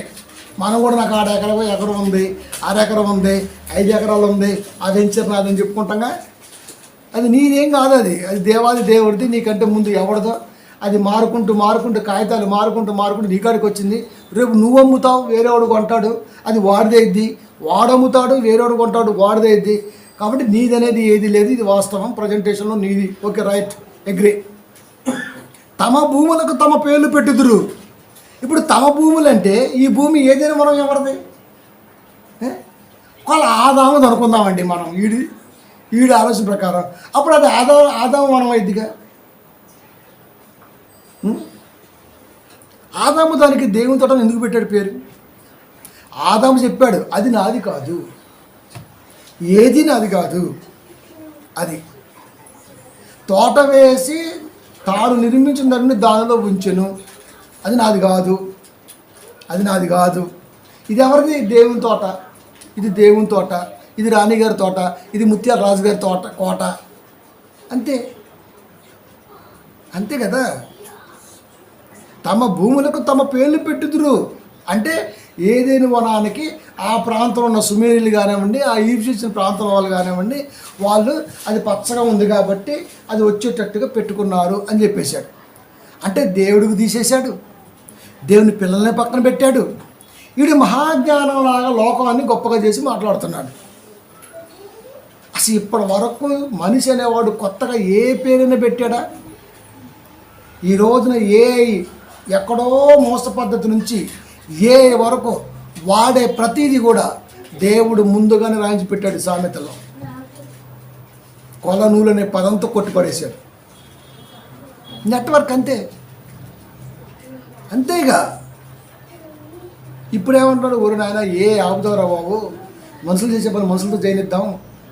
మనం కూడా నాకు 6 ఎకరం ఉంది, 6 ఎకరం ఉంది, 5 ఎకరాలు ఉంది, ఆ వెంచర్ నాదని చెప్పుకుంటాగా. అది నీదేం కాదు, అది దేవాది దేవుడిది. నీకంటే ముందు ఎవడదో అది మారుకుంటూ కాగితాలు మారుకుంటూ నీకాడికి వచ్చింది. రేపు నువ్వు అమ్ముతావు, వేరేవాడు కొంటాడు, అది వాడిదే ఇద్ది. వాడు అమ్ముతాడు, వేరేవాడు కొంటాడు, వాడిదే ఇద్ది. కాబట్టి నీది అనేది ఏది లేదు. ఇది వాస్తవం, ప్రజెంటేషన్లో నీది. Okay, right, agree. తమ భూములకు తమ పేర్లు పెట్టుదురు. ఇప్పుడు తమ భూములు అంటే ఈ భూమి ఏదైనా మనం ఎవరిది? వాళ్ళ ఆదాము అనుకుందామండి మనం, ఈడి ఆలోచన ప్రకారం. అప్పుడు అది ఆదాము మనం అయిద్దిగా. ఆదాము దానికి దేవుని తోట ఎందుకు పెట్టాడు పేరు? ఆదాము చెప్పాడు, అది నాది కాదు, ఏది నాది కాదు. అది తోట వేసి తాను నిర్మించిన దాన్ని దానిలో ఉంచెను, అది నాది కాదు, అది నాది కాదు. ఇది ఎవరిది? దేవుని తోట. ఇది దేవుని తోట, ఇది రాణిగారి తోట, ఇది ముత్యాల రాజుగారి తోట కోట. అంతే అంతే కదా. తమ భూములకు తమ పేర్లు పెట్టుదురు అంటే ఏదైనా వనానికి ఆ ప్రాంతంలో ఉన్న సుమేరులు కానివ్వండి, ఆ ఈజిప్షియన్ ప్రాంతం వాళ్ళు కానివ్వండి, వాళ్ళు అది పచ్చగా ఉంది కాబట్టి అది వచ్చేటట్టుగా పెట్టుకున్నారు అని చెప్పేశాడు. అంటే దేవుడికి తీసేశాడు, దేవుని పిల్లల్ని పక్కన పెట్టాడు. వీడు మహాజ్ఞానంలాగా లోకాన్ని గొప్పగా చేసి మాట్లాడుతున్నాడు. అసలు ఇప్పటి వరకు మనిషి అనేవాడు కొత్తగా ఏ పేరుని పెట్టాడా? ఈ రోజున ఎక్కడో మోస పద్ధతి నుంచి ఏ వరకు వాడే ప్రతిదీ కూడా దేవుడు ముందుగానే రాయించి పెట్టాడు. సామెతలో కొలనూలు అనే పదంతో కొట్టిపడేశాడు. నెట్వర్క్ అంతేగా. ఇప్పుడేమంటాడు, ఊరు నాయన ఏ ఆపుతావురా బాబు, మనుషులు చేసే పని మనుషులతో చేయనిద్దాం,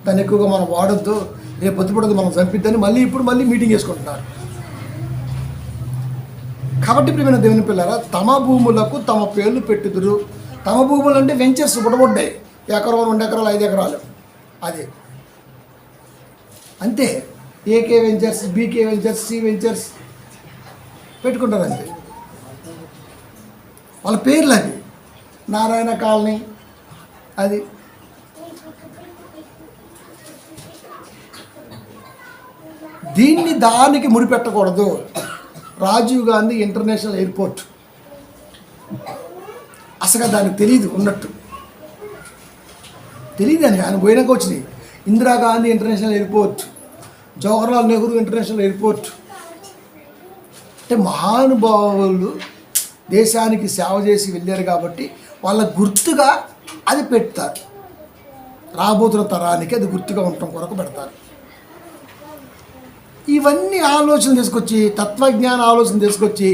దాన్ని ఎక్కువగా మనం వాడొద్దు, రేపు పొద్దుపడదు మనం చంపిద్దని మళ్ళీ మీటింగ్ చేసుకుంటున్నారు. కాబట్టి ప్రియమైన దేవుని పిల్లరా, తమ భూములకు తమ పేర్లు పెట్టుదురు. తమ భూములు అంటే వెంచర్స్ బుడబడ్డాయి, 1 ఎకరం 2 ఎకరాలు 5 ఎకరాలు. అదే అంతే. AK ventures, BK ventures, C ventures పెట్టుకుంటారు. అంతే వాళ్ళ పేర్లు. అది నారాయణ కాలనీ. అది దీన్ని దానికి ముడిపెట్టకూడదు. రాజీవ్ గాంధీ ఇంటర్నేషనల్ ఎయిర్పోర్ట్ అసలు దానికి తెలియదు, ఉన్నట్టు తెలియదు అని ఆయన పోయినాక వచ్చినాయి. Indira Gandhi international airport, Jawaharlal Nehru international airport. అంటే మహానుభావులు దేశానికి సేవ చేసి వెళ్ళారు కాబట్టి వాళ్ళ గుర్తుగా అది పెడతారు. రాబోతున్న తరానికి అది గుర్తుగా ఉండటం కొరకు పెడతారు. ఇవన్నీ ఆలోచన తీసుకొచ్చి, తత్వజ్ఞాన ఆలోచన తీసుకొచ్చి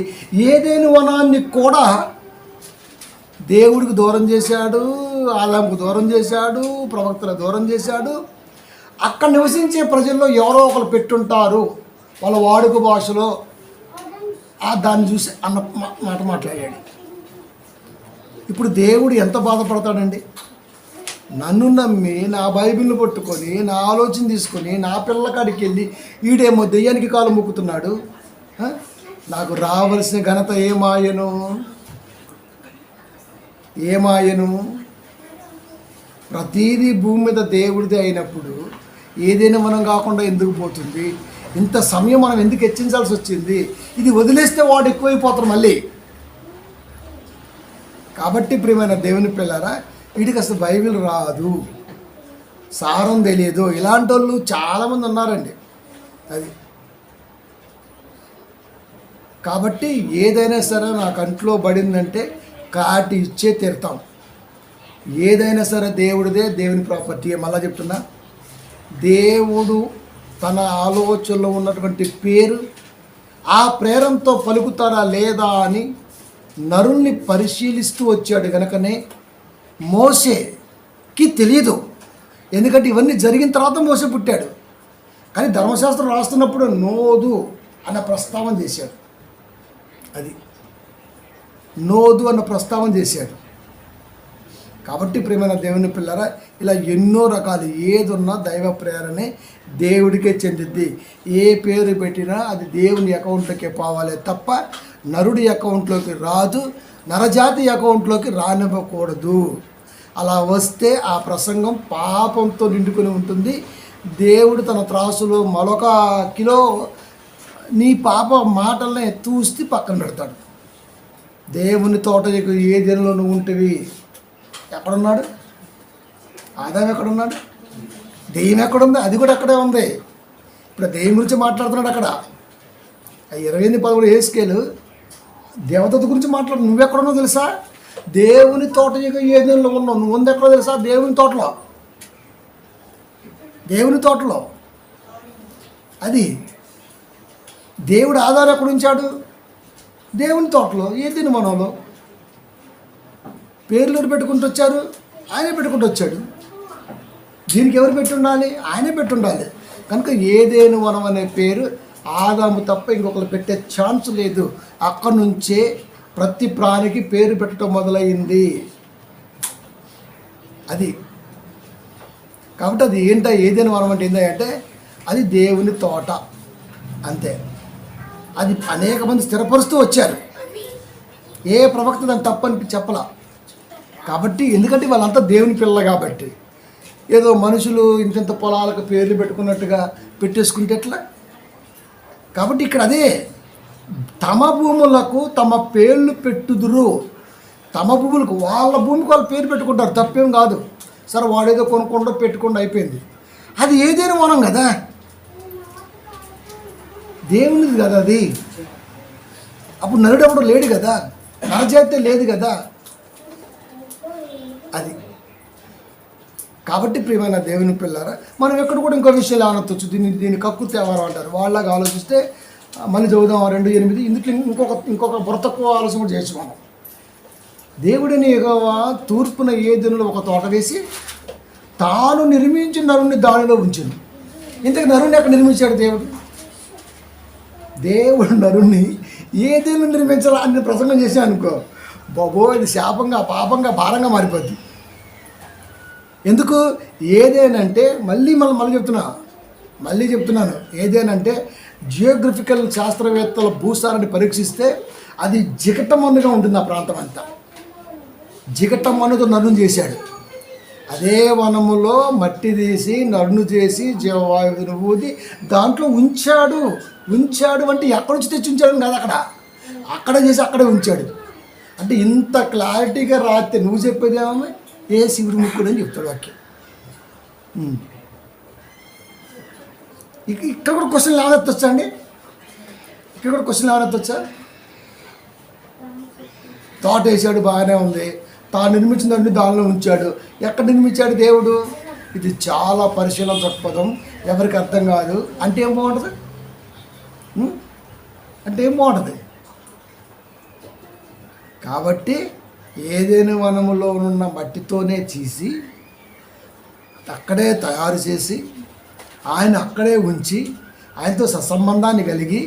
ఏదైనా వనాన్ని కూడా దేవుడికి దూరం చేశాడు, ఆదాముకు దూరం చేశాడు, ప్రవక్తలకు దూరం చేశాడు. అక్కడ నివసించే ప్రజల్లో ఎవరో ఒకరు పెట్టుంటారు వాళ్ళ వాడుక భాషలో, దాన్ని చూసి అన్న మాట మాట్లాడాడు. ఇప్పుడు దేవుడు ఎంత బాధపడతాడండి? నన్ను నమ్మి నా బైబిల్ని పట్టుకొని నా ఆలోచన తీసుకొని నా పిల్లకాడికి వెళ్ళి ఈడేమో దెయ్యానికి కాలు మొక్కుతున్నాడు. నాకు రావలసిన ఘనత ఏమాయను? ఏమాయను? ప్రతీదీ భూమి మీద దేవుడిదే అయినప్పుడు ఏదైనా మనం కాకుండా ఎందుకు పోతుంది? ఇంత సమయం మనం ఎందుకు హెచ్చించాల్సి వచ్చింది? ఇది వదిలేస్తే వాడు ఎక్కువైపోతారు మళ్ళీ. కాబట్టి ప్రియమైన దేవుని పిల్లరా, వీడికి అసలు బైబిల్ రాదు, సారం తెలియదు, ఇలాంటి వాళ్ళు చాలామంది ఉన్నారండి. అది కాబట్టి ఏదైనా సరే నా కంట్లో పడిందంటే కాటి ఇచ్చే తీరుతాం. ఏదైనా సరే దేవుడిదే, దేవుని ప్రాపర్టీ. మళ్ళా చెప్తున్నా, దేవుడు తన ఆలోచనలో ఉన్నటువంటి పేరు ఆ ప్రేరణతో పలుకుతారా లేదా అని నరుల్ని పరిశీలిస్తూ వచ్చాడు. కనుకనే మోషేకి తెలియదు, ఎందుకంటే ఇవన్నీ జరిగిన తర్వాత మోసే పుట్టాడు. కానీ ధర్మశాస్త్రం రాస్తున్నప్పుడు నోదు అన్న ప్రస్తావన చేశాడు. అది నోదు అన్న ప్రస్తావన చేశాడు. కాబట్టి ప్రియమైన దేవుని పిల్లరా, ఇలా ఎన్నో రకాలు ఏదున్నా దైవ ప్రేరణే, దేవుడికే చెందిద్ది. ఏ పేరు పెట్టినా అది దేవుని అకౌంట్లోకి పోవాలి తప్ప నరుడి అకౌంట్లోకి రాదు, నరజాతి అకౌంట్లోకి రానివ్వకూడదు. అలా వస్తే ఆ ప్రసంగం పాపంతో నిండుకొని ఉంటుంది. దేవుడు తన త్రాసులో మరొక కిలో నీ పాప మాటలనే తూస్తే పక్కన పెడతాడు. దేవుని తోట ఏ దినలో నువ్వు ఉంటివి? ఎక్కడున్నాడు? ఆదాం ఎక్కడున్నాడు? దెయ్యం ఎక్కడుంది? అది కూడా అక్కడే ఉంది. ఇప్పుడు దెయ్యం గురించి మాట్లాడుతున్నాడు అక్కడ. 28:13 హెస్కేలు దేవదత్త గురించి మాట్లాడు. నువ్వెక్కడున్నావు తెలుసా? దేవుని తోట ఏ దినలో ఉన్నావు. నువ్వు ఉంది ఎక్కడో తెలుసా? దేవుని తోటలో. దేవుని తోటలో. అది దేవుడు ఆధారం ఎక్కడ ఉంచాడు? దేవుని తోటలో. ఏ దిన మనలో పేర్లు పెట్టుకుంటూ వచ్చారు, ఆయనే పెట్టుకుంటూ వచ్చాడు. దీనికి ఎవరు పెట్టి ఉండాలి? ఆయనే పెట్టి ఉండాలి. కనుక ఏదేను వనం అనే పేరు ఆదాము తప్ప ఇంకొకరు పెట్టే ఛాన్స్ లేదు. అక్కడి నుంచే ప్రతి ప్రాణికి పేరు పెట్టడం మొదలైంది. అది కాబట్టి అది ఏంటో ఏదైనా వనం అంటే ఏంటంటే అది దేవుని తోట అంతే. అది అనేక మంది స్థిరపరుస్తూ వచ్చారు. ఏ ప్రవక్త దాన్ని తప్పని చెప్పలా. కాబట్టి ఎందుకంటే వాళ్ళంతా దేవుని పిల్లలు కాబట్టి ఏదో మనుషులు ఇంత పొలాలకు పేర్లు పెట్టుకున్నట్టుగా పెట్టేసుకుంటే ఎట్లా? కాబట్టి ఇక్కడ అదే, తమ భూములకు తమ పేర్లు పెట్టుదురు. తమ భూములకు వాళ్ళ భూమికి వాళ్ళు పేరు పెట్టుకుంటారు, తప్పేం కాదు. సరే వాడేదో కొనుక్కుండా పెట్టుకుండా అయిపోయింది. అది ఏదైనా మనం కదా, దేవునిది కదా అది. అప్పుడు నరుడు ఎవడు లేడు కదా, నరజాతే లేదు కదా. అది కాబట్టి ప్రియమైన దేవుని పిల్లారా, మనం ఎక్కడ కూడా ఇంకో విషయాలు ఆనొచ్చు. దీన్ని కక్కు తేవారం అంటారు. వాళ్ళలాగా ఆలోచిస్తే మళ్ళీ చదువుదాం 2:8. ఇందులో ఇంకొక బుర్ర తక్కువ ఆలోచన కూడా చేయొచ్చు మనం. దేవుడిని యెహోవా తూర్పున ఏదెనులో ఒక తోట వేసి తాను నిర్మించిన నరుణ్ణి దానిలో ఉంచింది. ఇంతకు నరుణ్ణి ఎక్కడ నిర్మించాడు దేవుడు? దేవుడు నరుణ్ణి ఏదేను నిర్మించాలా అని ప్రసంగం చేశాను అనుకో, బాబో ఇది శాపంగా, పాపంగా, భారంగా మారిపోద్ది. ఎందుకు? ఏదేనంటే మళ్ళీ చెప్తున్నాను ఏదేనంటే జియోగ్రఫికల్ శాస్త్రవేత్తల భూసారాన్ని పరీక్షిస్తే అది జిగటమన్నుగా ఉంటుంది. ఆ ప్రాంతం అంతా జిగటమన్నుతో నరుని చేశాడు. అదే వనములో మట్టి తీసి నరును చేసి జీవవాయువును ఊది దాంట్లో ఉంచాడు అంటే ఎక్కడి నుంచి తెచ్చి ఉంచాడు కాదు, అక్కడ చేసి అక్కడే ఉంచాడు. అంటే ఇంత క్లారిటీగా రాస్తే నువ్వు చెప్పేది ఏమన్నా ఏ శివుడు ముక్కుడు అని చెప్తాడు వాక్యం. ఇక్కడ కూడా క్వశ్చన్ లేవనెత్తొచ్చా అండి? ఇక్కడ కూడా క్వశ్చన్ లేవనెత్తొచ్చా? తోట వేసాడు, బాగానే ఉంది. తాను నిర్మించిందండి దానిలో ఉంచాడు. ఎక్కడ నిర్మించాడు దేవుడు? ఇది చాలా పరిశీలన దృక్పథం, ఎవరికి అర్థం కాదు. అంటే ఏం బాగుంటుంది? కాబట్టి ఏదైనా వనములో ఉన్న మట్టితోనే తీసి అక్కడే తయారు చేసి ఆయన అక్కడే ఉంచి ఆయనతో సత్సంబంధాన్ని కలిగి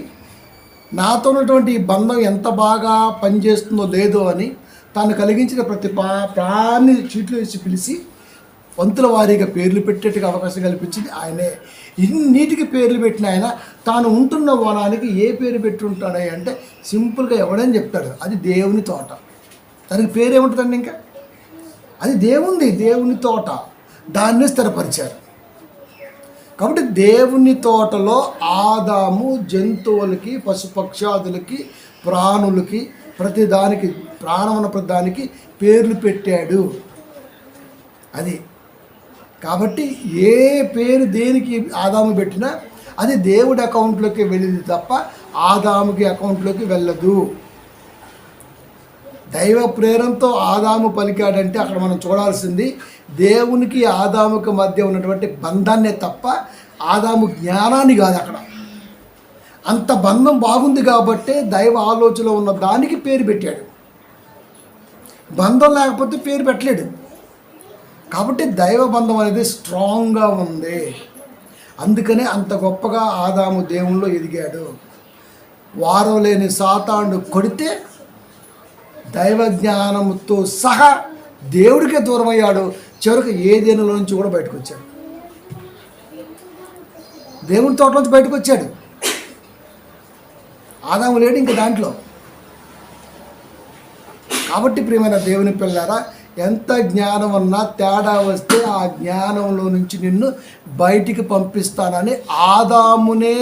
నాతో ఉన్నటువంటి ఈ బంధం ఎంత బాగా పనిచేస్తుందో లేదో అని తాను కలిగించిన ప్రతి ప్రాణి చీట్లు వేసి పిలిచి వంతుల వారీగా పేర్లు పెట్టేట్టుగా అవకాశం కల్పించింది ఆయనే. ఇన్నిటికి పేర్లు పెట్టిన ఆయన తాను ఉంటున్న వనానికి ఏ పేరు పెట్టి ఉంటాడు అంటే సింపుల్గా ఎవడని చెప్తాడు, అది దేవుని తోట. దానికి పేరు ఏముంటుందండి? ఇంకా అది దేవుని తోట, దాన్ని స్థిరపరిచారు. కాబట్టి దేవుని తోటలో ఆదాము జంతువులకి, పశుపక్షాదులకి, ప్రాణులకి, ప్రతిదానికి, ప్రాణమున ప్రతిదానికి పేర్లు పెట్టాడు. అది కాబట్టి ఏ పేరు దేనికి ఆదాము పెట్టినా అది దేవుడి అకౌంట్లోకి వెళ్ళింది తప్ప ఆదాముకి అకౌంట్లోకి వెళ్ళదు. దైవ ప్రేరణతో ఆదాము పలికాడంటే అక్కడ మనం చూడాల్సింది దేవునికి ఆదాముకి మధ్య ఉన్నటువంటి బంధాన్నే తప్ప ఆదాము జ్ఞానాన్ని కాదు. అక్కడ అంత బంధం బాగుంది కాబట్టే దైవ ఆలోచనలో ఉన్న దానికి పేరు పెట్టాడు. బంధం లేకపోతే పేరు పెట్టలేడు. కాబట్టి దైవ బంధం అనేది స్ట్రాంగ్గా ఉంది. అందుకనే అంత గొప్పగా ఆదాము దేవుల్లో ఎదిగాడు. వారం లేని సాతాను కొడితే దైవ జ్ఞానంతో సహా దేవుడికే దూరం అయ్యాడు. చివరికి ఏదేనులో నుంచి కూడా బయటకు వచ్చాడు. దేవుని తోటలోంచి బయటకు వచ్చాడు. ఆదాము లేడు ఇంక దాంట్లో. కాబట్టి ప్రియమైన దేవుని పిల్లారా, ఎంత జ్ఞానం అన్నా తేడా వస్తే ఆ జ్ఞానంలో నుంచి నిన్ను బయటికి పంపిస్తానని ఆదామునే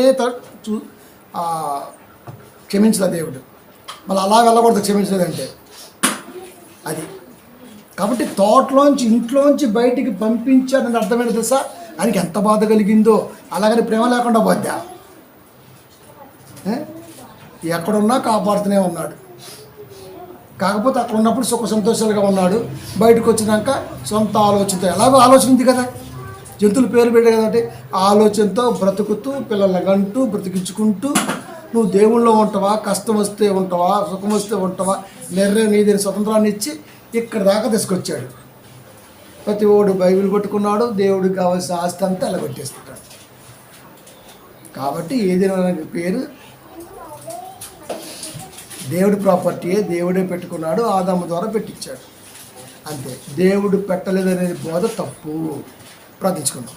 క్షమించలే దేవుడు. మళ్ళీ అలా వెళ్ళకూడదు క్షమించలేదంటే అది. కాబట్టి తోటలోంచి, ఇంట్లోంచి బయటికి పంపించాడని అర్థమైన తెలుసా? ఆయనకి ఎంత బాధ కలిగిందో. అలాగని ప్రేమ లేకుండా పోద్దా? ఎక్కడున్నా కాపాడుతూనే ఉన్నాడు. కాకపోతే అక్కడ ఉన్నప్పుడు సుఖ సంతోషాలుగా ఉన్నాడు. బయటకు వచ్చినాక సొంత ఆలోచనతో, ఎలాగో ఆలోచన ఉంది కదా, జంతువులు పేరు పెట్టారు కదంటే ఆలోచనతో బ్రతుకుతూ పిల్లల గంటూ బ్రతికించుకుంటూ నువ్వు దేవుళ్ళో ఉంటావా, కష్టం వస్తే ఉంటావా, సుఖం వస్తే ఉంటావా, నీదని స్వతంత్రాన్ని ఇచ్చి ఇక్కడ దాకా తీసుకొచ్చాడు. ప్రతి ఓడు బైబిల్ కొట్టుకున్నాడు. దేవుడికి కావాల్సిన ఆస్తి అంతా అలా కొట్టేస్తున్నాడు. కాబట్టి ఏదైనా పేరు దేవుడి ప్రాపర్టీయే, దేవుడే పెట్టుకున్నాడు, ఆదాము ద్వారా పెట్టించాడు. అంతే. దేవుడు పెట్టలేదనే బోధ తప్పు. ప్రార్థించుకుందాం.